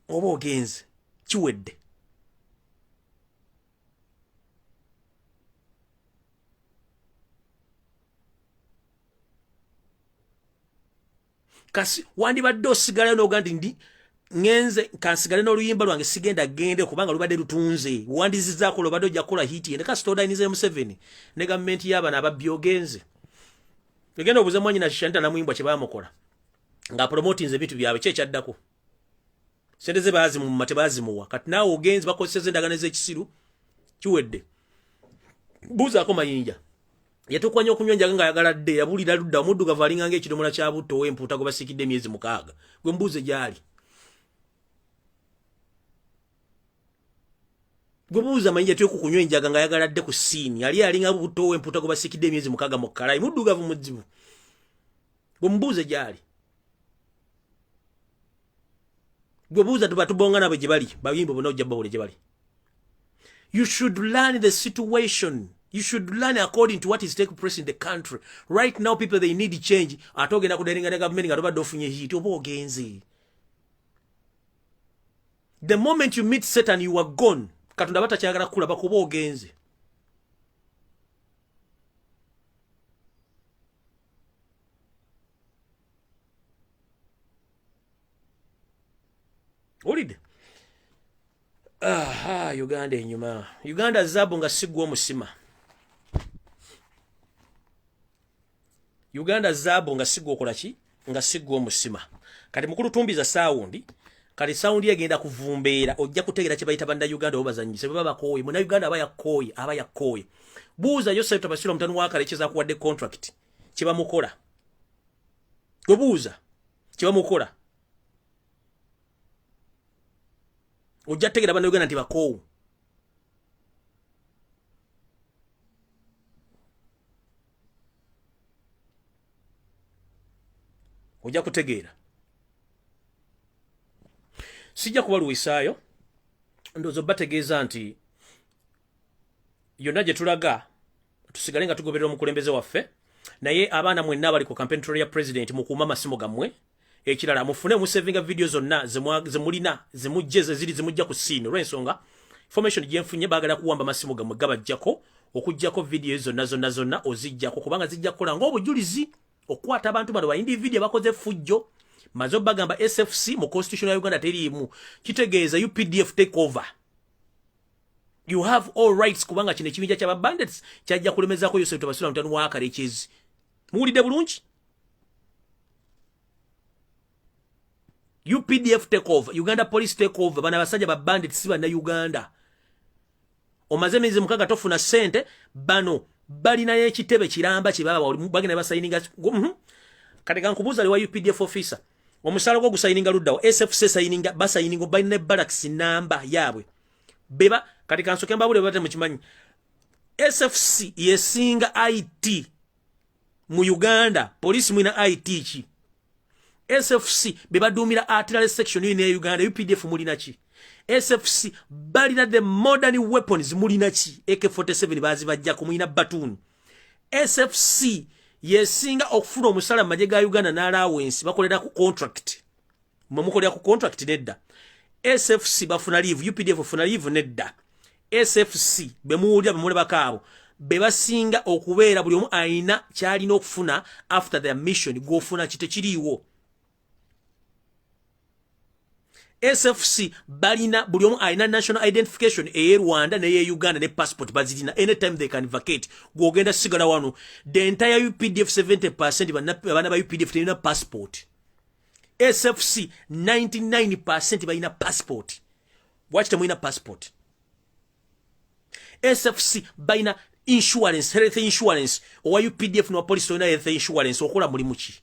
oba ogenze kiwedde kasi wandibadde osigala n'ogandi ndi ngenze kansigale n'oluyimba lwange sigenda gende kubanga lubadde lutunze wandizizaako lobadde ojja kukola hiti ende kasi todayinize Museveni ne gavumenti y'abana ababbi ogenze egenda obuze mwanyi na shishanta na muyimbwa kye bamukola nga promoting ebintu byabwe kyekyaddako sente ze bazi mu mate bazi muwa kati nawo ogenzi bakoseze endagano z'ekisiru kiwedde buza ko mayinja yatukwanya okunyonja nga yagala dde yabulira ludda omuddu gavalinga ng'ekidomola kya butto w'empuuta gwe basikidde emyezi 6 gwe mbuuze gyali gwe buuza mayinja tyokukunyonjaga nga yagala dde ku siini yali alinga butto w'empuuta gwe basikidde emyezi 6 mu kalayi muddugavu mudzibu gwe mbuuze gyali gwe buuza tubatubonga nabo gye bali bayimbo bonna ojja bawule gye bali you should learn the situation you should learn according to what is taking place in the country right now people they need change atogenda kudalinga ne government nga tobadde ofunye hiti oba ogenze the moment you meet Satan you are gone katonda batakyagala kulaba kuba ogenze olide Uganda enyuma Uganda zabo nga sigwa omusima Uganda zabo nga sigwa okolaki nga sigwa omusima kati mukulu tumbiza saundi kati saundi egenda kuvumbeera ojja kutegera kye bayita banda Uganda obazanyise baba bakoye muna Uganda aba yakoye buuza Joseph Tabasira mutanu wakalekeza kuwadde contract kye bamukola gobuuza kye bamukola ojja tegera banda Uganda nti bakowe ojja kutegeera sijja kubaluwisaayo ndozo bategeeza nti yonna gye tulaga tusigale nga tugoberera omukulembeze waffe naye abaana mwenna bali ku campaign trail ya president mukuuma amasimu gammwe ekirala mufune musevinga video zonna zemulina zemujje zeziri zemujja ku scene olw'ensonga information gyenfunye baagala kuwamba amasimu gammwe gabajjako okujjako video zonna ozijjako kubanga zijja kukola ng'obujulizi okwata abantu bano ba individual bakoze fujjo mazo bagamba SFC mu constitution ya Uganda teriimu kitegeeza UPDF take over You have all rights kubanga kino ekibinja ky'aba bandits kyajja kulemezaako Yosef Tebasula mutano wa Karekezi. Muwulidde bulungi? UPDF take over, Uganda police take over, bana basajja ba bandits si banna Uganda. Omaze emyezi mukaaga tofuna ssente, bano balina ekitebe kiramba kye baba bagenda basayininga. Kati kankubuuza ali wa UPDF officer. Omusala gwo gusayininga luddawo, SFC sayininga, basayininga balina barracks namba yaabwe. Beba kati kansoke mbabule bate mukimanyi. SFC yesinga IT mu Uganda, police mwina IT ki. SFC bebadumira artillery section in Uganda, UPDF mulina ki. SFC balina the modern weapons mulina ki. AK47 bazi bajja kumwina batoon. SFC yesinga okufuna omusala maje ga Uganda na allowance bakolera ku contract. Mumukolera ku contract nedda. SFC bafuna leave, UPDF bafuna leave nedda. SFC bemuulya bemule bakaabo bebasinga okubeera buli omu aina kyalina okufuna after their mission gofuna kite kiriiwo. SFC balina buli omu aina national identification eye Rwanda ne Uganda ne passport bazirina anytime they can vacate gogenda sigala wano. The entire UPDF 70% bana ba UPDF telina passport. SFC 99% balina passport. Watch them wina passport. SFC balina insurance, health insurance. Owa UPDF no police olina health insurance okola mulimu ki?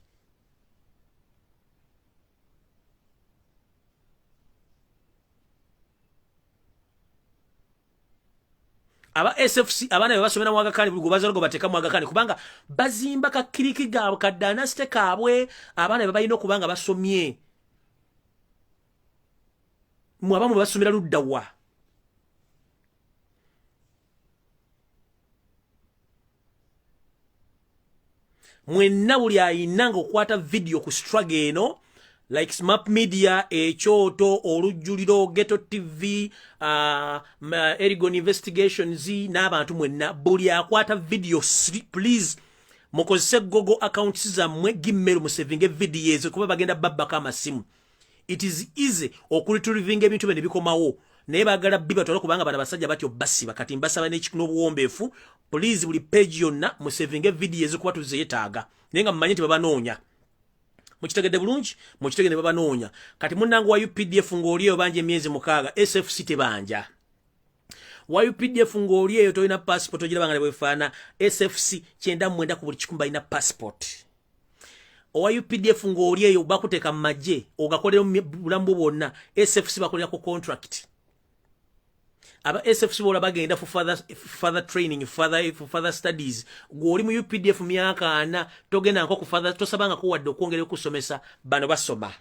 Aba SFC abana basomera mu Agakani buli gubazalo bateka mu Agakani kubanga bazimba ka kiriki gaabwe ka dynasty kaabwe abana babayina kubanga basomye mu abamu basomera luddawa. Mwenna buli ayinanga okwata video ku struggle eno like Smart Media, Choto, Olujuliro, Ghetto TV, Erigon Investigations, n'abantu mwenna buli akwata video please mukozese Google accounts zammwe gimmero musevinge videos kuba bagenda babbaka amasimu. It is easy okuretrieving ebintu bene bikomawo naye bagala biba tolo kubanga bana basajja batyo basi bakati mbasaba n'ekikuno buwombeefu please buli page yonna musevinge videos kuba tuzeyetaaga naye nga mmanyi nti babanoonya. Mukitegedde bulungi mukitegedde babanoonya. Kati munnangu wa UPDF ng'oliyo banje emyezi mukaaga SFC tebanja. Wa UPDF ng'oliyo tolina passport ogirabanga ne bwefaana SFC 99 ku buli kikumi balina passport. Owa UPDF ng'oliyo bakuteeka mu magye ogakolera bulambu bwonna SFC bakolera ku contract. Aba SFC bola bagenda for further training, further studies. Gwoli mu UPDF myaka ana togenda nko ku further tosabanga ko wadde okwongera okusomesa bano basoma.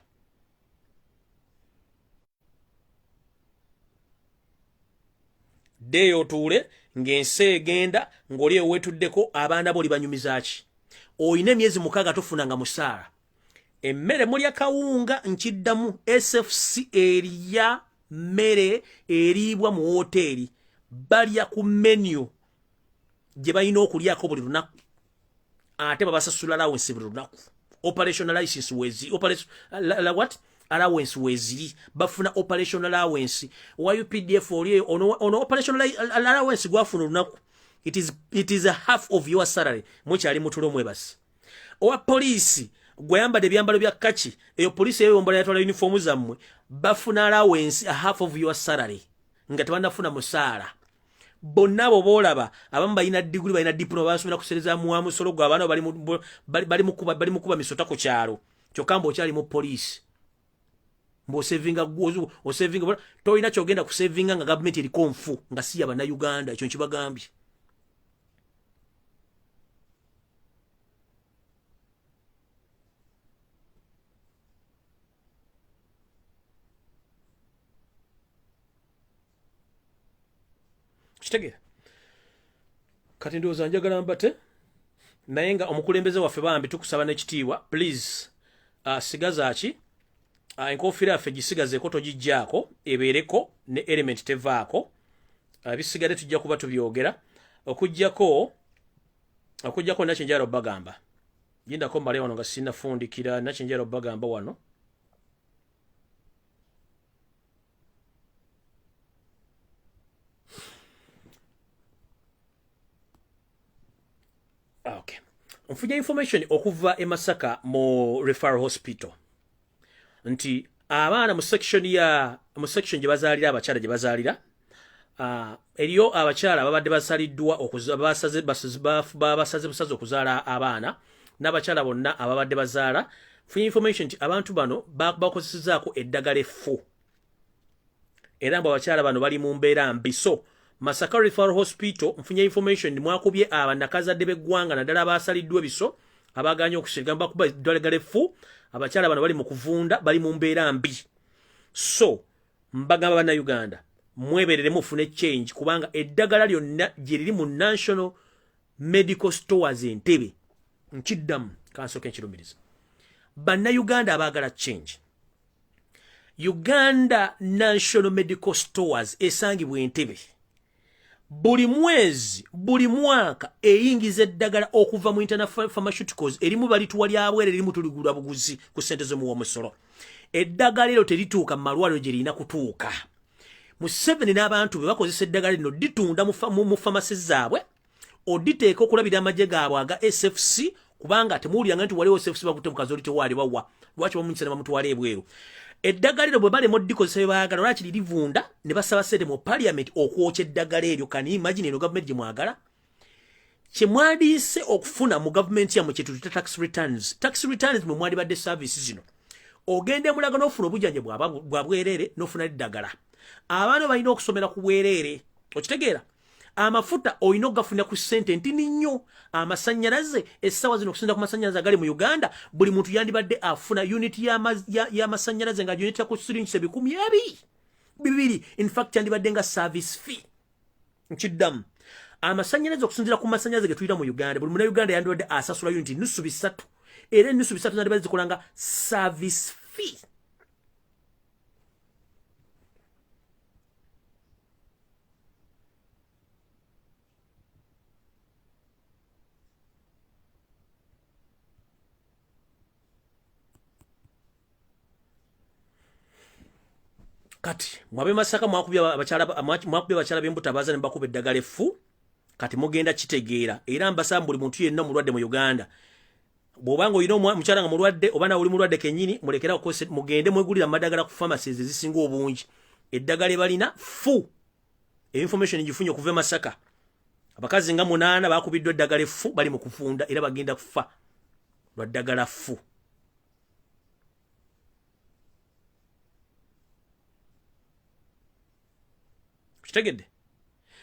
Deyo tule ngense egenda ngoli ewetuddeko abaana boli banyumizaaki. Oyina emyezi mukaaga tofunanga musaala. Emmere mulya kawunga nkiddamu SFC eriya mere eribwa mu hoteli balya ku menu gye balina okulyako buli lunaku ate babasasula allowance buli lunaku. Operational license wezi what allowance wezi bafuna operational allowance wa UPDF oli ono operational allowance gwafuna lunaku. It is a half of your salary mukyali mutulo mwebasi. Owa police gweyambadde ebyambalo bya kachi eyo police eyo mbala yatwala uniform zammwe bafuna allowance a half of your salary nga tebanafuna musaala. Bonna abo bolaba abamu balina degree balina diploma basomera kusereza mu amusolo gwa abaana bali mukuba misota ku kyalo kyokambo okyali mu police mbo savinga gwozu o savinga toyina kyogenda ku savinga nga government eri konfu nga si yaba na Uganda ekyo nkibagambye. Kitegera kati ndowooza njagala mbate naye nga omukulembeze waffe bambi tukusaba n'ekitiibwa please sigazaaki enkofiira yaffe gisigazeeko togijjaako ebeereko ne element tevaako bisigadde tujja kuba tubyogera okujjako nakyenjala obbagamba gindako mbale wano nga sinnafundikira nakyenjala obbagamba wano. nfunye information okuva e Masaka mu referral hospital nti abaana mu section gye bazaalira abakyala gye bazaalira eriyo abakyala babadde basaliddwa basaze busaze okuzaala abaana n'abakyala bonna ababadde bazaala. Nfunye information nti abantu bano bakozesezzaako eddagala effu era mbu abakyala bano bali mu mbeera mbi. So Masaka Referral Hospital nfunye information mwakubye abanakazadde b'eggwanga naddala abasaliddwa ebiso abaganye okusirika bakuba eddagala effu. Abakyala bano bali mu kuvunda, bali mu mbeera mbi. So mbagamba bannayuganda mweberere mufune change kubanga eddagala lyonna gye liri mu National Medical Stores Entebbe. Nkiddamu kansooke nkirumiriza bannayuganda abaagala change. Uganda National Medical Stores esangibwa Entebbe buli mwezi buli mwaka eyingiza eddagala okuva mu international pharmaceuticals erimu balituwa lyabwere erimu tuligula buguzi ku sente z'omuwa musolo. Eddagala eryo terituuka mu malwaliro gye lirina kutuuka. Museveni n'abantu be bakozesa eddagala lino ditunda mu pharmacy zaabwe oditeeka okulabira amagye gaabwe aga SFC kubanga temuwuliranga nti waliwo SFC bakutte mu kazi oli tewaali bawa lwaki bamunyisa ne bamutwala ebweru. Eddagala eryo bwe balema oddikozesa bye baagala lwaki lirivunda ne basaba ssente mu parliament okwokya eddagala eryo. Can you imagine eno gavumenti gye mwagala kye mwadiise okufuna mu gavumenti yammwe kye tuyita tax returns. Tax returns mwe mwalibadde service zino ogende mulaga n'ofuna obujjanjabi bwa bwereere n'ofuna eddagala. Abaana balina okusomera ku bwereere okitegeera. Amafuta oyina okugafuna ku ssente ntini nnyo. Amasannyalaze essaawa zino okusinza ku masannyalaze agali mu Uganda buli muntu yandibadde afuna unit y'amasannyalaze nga unit ku siringi 200. In fact yandibadde nga service fee. Nkiddamu amasannyalaze okusinzira ku masannyalaze ge tuyita mu Uganda buli munnayuganda yandibadde asasula unit nusu bisatu era ennusu bisatu zandibadde zikolanga service fee. Kati mwabe Masaka mwakubye abakyala b'embutabaza ne bakuba eddagala effu kati mugenda kitegeera era mbasaba buli muntu yenna mulwadde mu Uganda bw'obanga oyina omukyala nga mulwadde oba nawe oli mulwadde kennyini mulekera mugende mwegulira amadagala ku pharmacies ezisinga obungi. Eddagala balina ffu information gifunye okuva e Masaka. Abakazi nga 8 bakubiddwa eddagala effu bali mu kufunda era bagenda kufa lwa ddagala ffu. Kitegedde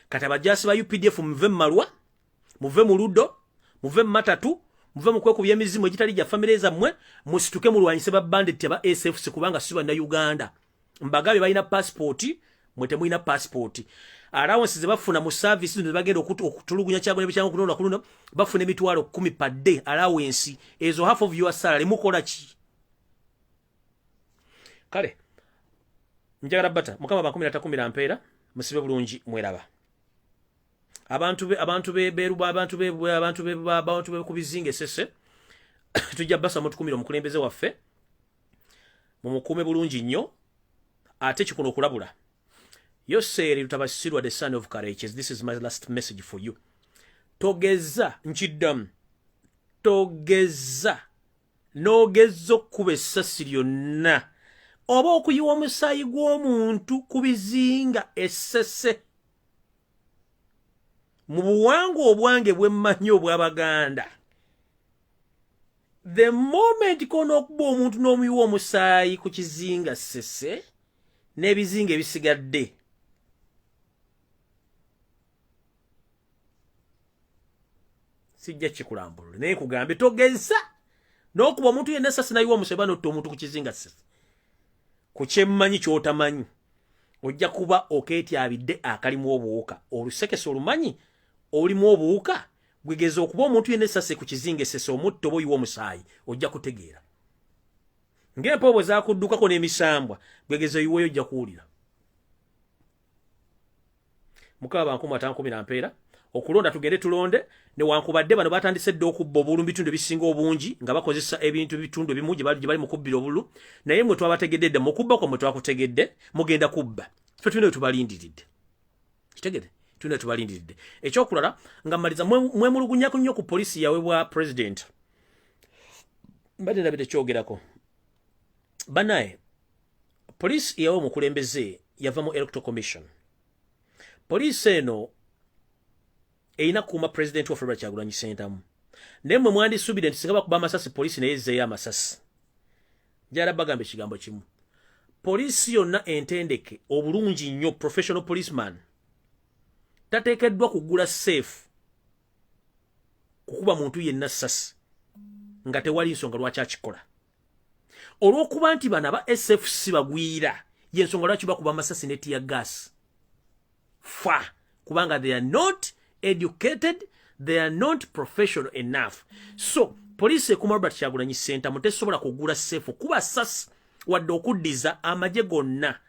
kati abajasi ba UPDF muve mu Malwa muve mu Ludo muve mu Matatu muve mu kwekubya emizimu egitali gya family zammwe musituke mulwanyise ba bandit aba SFC kubanga si banna Uganda. Mbagabe balina passport mwe temulina passport. Allowance ze bafuna mu service zino bagenda okutulugunya kyago nebicyango kunona kuluna bafuna emitwalo 10 per day allowance ezo half of your salary mukola ki kale njagala bata mukama ba 13 ampeera musibe bulungi mweraba abantu be kubizinga sese tujja basa mutukumira omukulembeze waffe mu mukume bulungi nnyo ate kikono okulabula Yoseri Lutabasirwa the son of courageous. This is my last message for you. Togeza nkiddamu togeza nogezo kuba essasi lyonna oba okuyiwa omusaayi gw'omuntu ku bizinga essese mu buwangwa obwange bw'emmanyi obw'Abaganda. The moment kono okuba omuntu n'omuyiwa omusaayi ku kizinga ssese n'ebizinga ebisigadde sijja kikulambulule naye kugambe togeza n'okuba omuntu yenna essasi nayiwa omusaayi n'otta omuntu ku kizinga ssese ku kyemmanyi ky'otamanyi ojja kuba okeetyabidde akalimu obuwuka olusekese olumanyi olimu obuwuka gwegeza okuba omuntu yenna essasi ku kizinga essese omutta oba oyiwa omusaayi ojja kutegeera ng'empobwe zaakuddukako n'emisambwa gwegeza oyiweyo ojja kuwulira. Mukama bankumi atankumi na mpeera okulonda tugende tulonde newankubadde bano batandise dde okubba obulu mu bitundu ebisinga obungi nga bakozesa ebintu bitundu ebimu gye bali mu kubbira obulu naye mwe twabategedde dde mu kubba kwa mwe twakutegedde mugenda kubba ffe tulina we tubalindiridde kitegedde tuna tubalindiridde ekyokulala nga maliza mwemulugunya nnyo ku poliisi yaweebwa president mbadde ndabidde kyogerako banaye poliisi yawe omukulembeze yava mu electoral commission poliisi eno erina kuuma president waffe Robert Kyagulanyi Ssentamu naye mmwe mwandisuubire nti singa bakuba amasasi poliisi naye ezzeeyo amasasi njala bagamba ekigambo kimu poliisi yonna entendeke obulungi nnyo professional policeman tateekeddwa kugula safe kukuba muntu yenna ssasi nga tewali nsonga lwaki akikola olw'okuba nti bano aba SFC bagwira y'ensonga lwaki bakuba amasasi ne tear gas fa kubanga they are not educated, they are not professional enough. So police ekuma Robert Kyagulanyi Ssentamu tesobola kugula safe kuba sas wadde okuddiza amagye gonna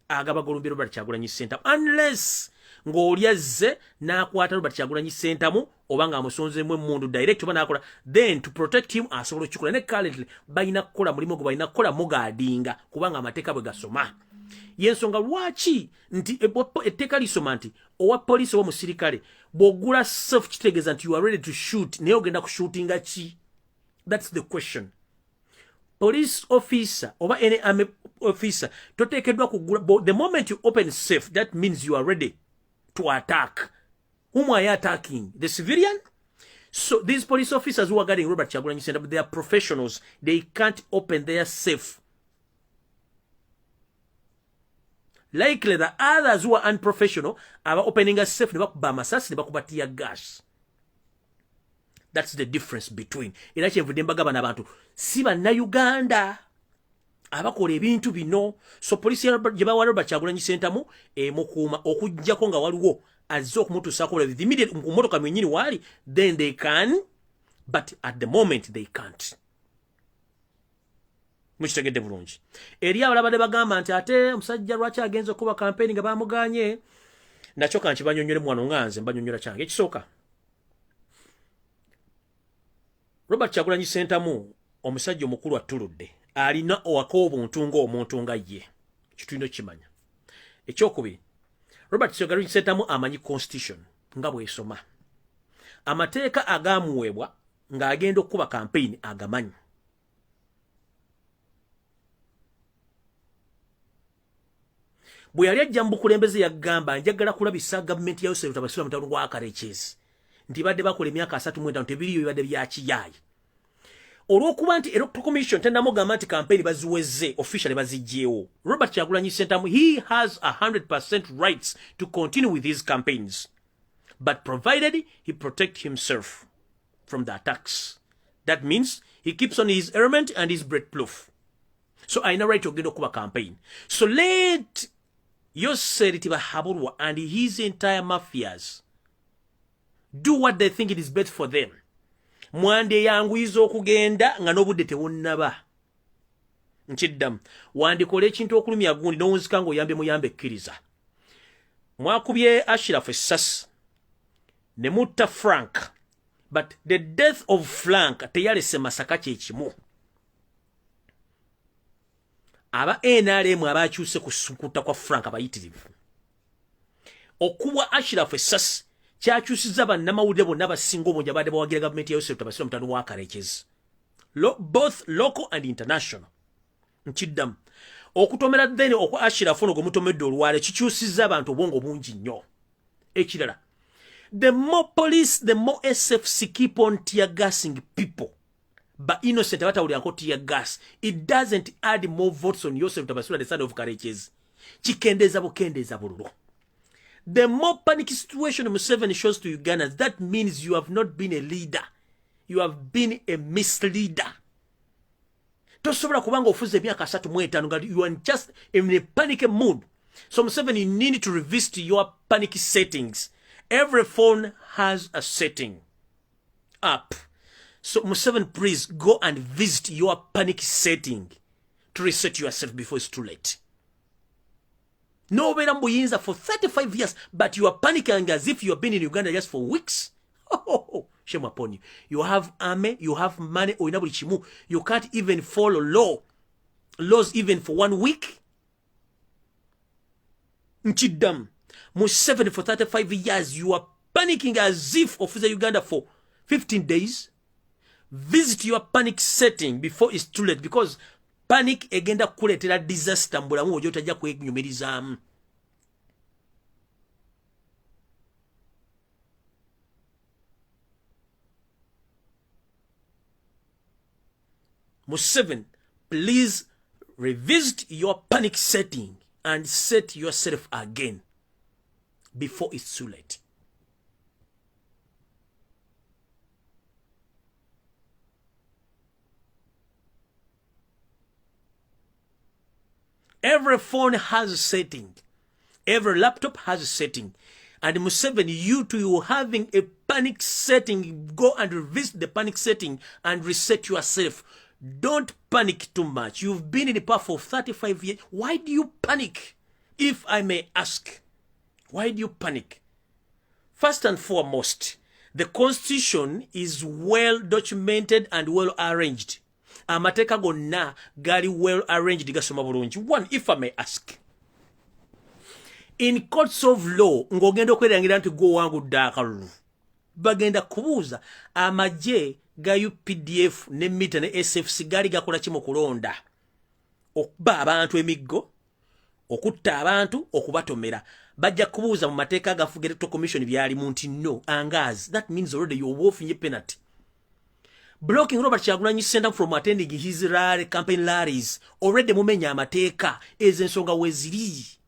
agabagolumbye Robert Kyagulanyi Ssentamu unless ng'oli azze n'akwata Robert Kyagulanyi Ssentamu oba ng'amusonzeemu emmundu direct oba n'akola then to protect him asobola okukikola ne currently balina kukola mulimu gwe balina kukola mugaadinga kubanga amateeka bwe gasoma yensonga lwaki nti etteeka lisoma nti owa poliisi owa musirikale bw'ogula safe kitegeeza nti you are ready to shoot naye ogenda kushootinga ki that's the question police officer oba any army officer toteekeddwa kugula the moment you open safe that means you are ready to attack whom are you attacking the civilian so these police officers who are guarding Robert Kyagulanyi Ssentamu they are professionals they can't open their safe likely the others who are unprofessional are opening a safe ne bakuba amasasi ne bakuba tear gas that's the difference between era kyenvudde mbagamba n'abantu si bannayuganda abakola ebintu bino so poliisi gye bawa Robert Kyagulanyi Ssentamu emukuuma okuggyako nga waliwo azze okumutuusaako bulabi immediate ku mmotoka mwennyini waali then they can but at the moment they can't mukitegedde bulungi eri abalabadde bagamba nti ate omusajja lwaki agenza okuba kampeni nga bamuganye nakyo kankibanyonnyole mwano nga nze mbanyonnyola kyange ekisooka Robert Kyagulanyi Ssentamu omusajja omukulu attuludde alina owaka obuntu ng'omuntu nga ye kitulina okukimanya ekyokubiri Robert Kyagulanyi Ssentamu amanyi constitution nga bw'esoma amateeka agaamuweebwa ng'agenda okuba kampeyini agamanyi bwe yali ajja mu bukulembeze yagamba njagala kulabisa gavumenti ya Yosef Tabasula mutalo gwa Karekyezi nti badde bakola emyaka 35 tebiriyo bibadde bya kiyaayi olw'okuba nti electoral commission tennamugamba nti campaign baziweze officially bazijjeewo Robert Kyagulanyi Ssentamu he has 100% rights to continue with his campaigns but provided he protect himself from the attacks that means he keeps on his element and his bulletproof so aina right ogenda okuba campaign so let Yosef Tibahaburwa and his entire mafias do what they think it is best for them. Mwande yanguiza okugenda nga n'obudde tebunnaba. Nkiddamu wandikola ekintu okulumya gundi n'owunzika ng'oyambe muyambe ekkiriza. Mwakubye Ashraf essasi ne mutta Frank but the death of Frank teyalese Masaka kyekimu. Aba NRM abakyuse kusukuta kwa Frank abayitirivu. Okubwa Ashraf essasi kyakyusiza bannamawulire bonna abasinga obungi abadde bawagira gavumenti ya Yosef Tabasula mutano wa Karekyezi both local and international nkiddamu okutomera then okwa Ashraf ono gwe mutomedde olwale kikyusiza abantu obwongo bungi nnyo ekirala the more police the more SFC keep on tear gassing people but innocent abatawulirako tear gas it doesn't add more votes on Yosef Tabasula the son of Karekyezi kikendeza bukendeza bululu. The more panic situation Museveni shows to Ugandans, that means you have not been a leader. You have been a misleader. Tosobola kubanga ofuze emyaka 35 nga you are just in a panic mood. So Museveni, you need to revisit your panic settings. Every phone has a setting up. So Museveni, please go and visit your panic setting to reset yourself before it's too late. No Buyinza for 35 years, but you are panicking as if you have been in Uganda just for weeks. Oh, shame upon you. You have army, you have money, you can't even follow laws even for 1 week. Nchidam. Museveni for 35 years, you are panicking as if of the Uganda for 15 days. Visit your panic setting before it's too late, because panic egenda kuletera disaster mbulamu ojo tajja kwenyumirizamu. Museveni, please revisit your panic setting and set yourself again before it's too late. Every phone has a setting. Every laptop has a setting. And Museveni, you too, having a panic setting, go and revisit the panic setting and reset yourself. Don't panic too much. You've been in the power for 35 years. Why do you panic? If I may ask, why do you panic? First and foremost, the constitution is well documented and well arranged. Amateka gonna gari well arranged gasoma bulungi. One, if I may ask, in courts of law, ngogenda okwerangira nti go wangu dakalu, bagenda kubuuza amaje ga UPDF ne MITA ne SFC gali gakola ki mu kulonda, okuba abantu emiggo, okutta abantu, okubatomera. Bajja kubuuza mu mateeka agafuga Electoral Commission byali munti no angazi. That means already you're wolfing your penalty. Blocking Robert Kyagulanyi Center from attending his rally campaign rallies. Already mumenya amateeka ezensonga weziri.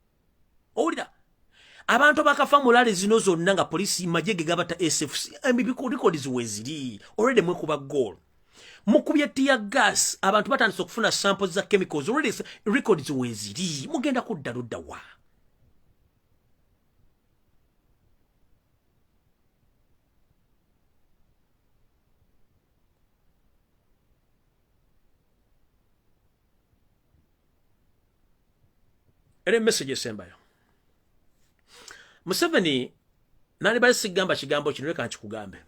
Owulira, abantu bakafa mu rally zino zonna nga police majege gabata SFC records weziri. Already mwekuba goal. Mukubye tear gas, abantu batandise okufuna samples za chemicals. Already records weziri. Mugenda kudda wa. Ere message esembayo. Museveni nani basigamba kigambo kino leka nkikugambe.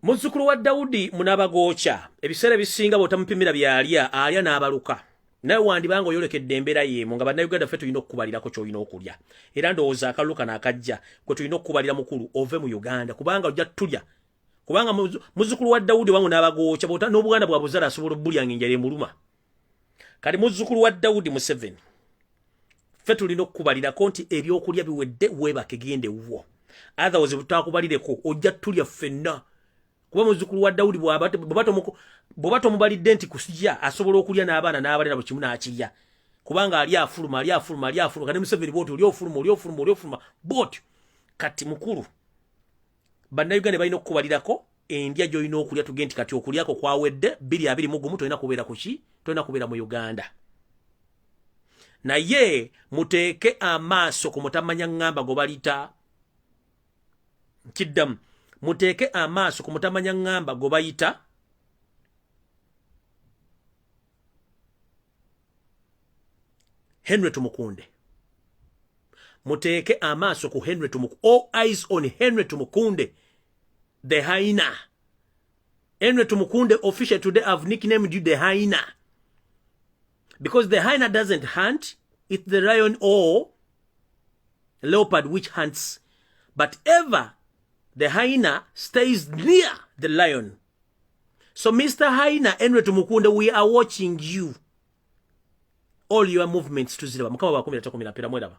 Muzzukulu wa Daudi munabagocha ebiseera bisinga botamupimira byalya alya n'abaluka. Naye wandibanga oyolekedde embeera yeemu nga bannayuganda ffe tulina okukubalirako ky'olina okulya. Era ndowooza akaluka n'akajja kwe tulina okukubalira mukulu ove mu Uganda kubanga ojja tulya. Kubanga muzzukulu wa Daudi wangu n'abagocha n'Obuganda bwa buzala asobola obulyanga enjala emuluma. Kali muzzukulu wa Daudi Museveni ffe tulina okukubalirako nti ebyokulya biwedde weebake gende wo. Otherwise butakubalireko ojja tulya ffenna. Kuba muzzukulu wa Daudi bw'oba tomubalidde nti kusija asobola okulya n'abaana n'abalera buli kimu n'akirya. Kubanga ali afuluma. Kati Museveni bw'oti oli ofuluma bw'oti. Kati mukulu bannayuganda balina okukubalirako endya gy'olina okulya tugende nti kati okulyako kwawedde 221 tolina kubeera ku ki? Tolina kubeera mu Uganda. Naye muteeke amaaso ku mutamanya ngamba gobalita kiddamu. Muteeke amaaso ku mutamanya ngamba gobayita Henry Tumukunde. Muteeke amaaso ku Henry Tumukunde. All eyes on Henry Tumukunde, the hyena. Henry Tumukunde official today have nicknamed you the hyena. Because the hyena doesn't hunt, it's the lion or leopard which hunts. But ever, the hyena stays near the lion. So Mr. Hyena, Henry Tumukunde, we are watching you. All your movements to zero. Mukama bakumira takumira pera mwedaba.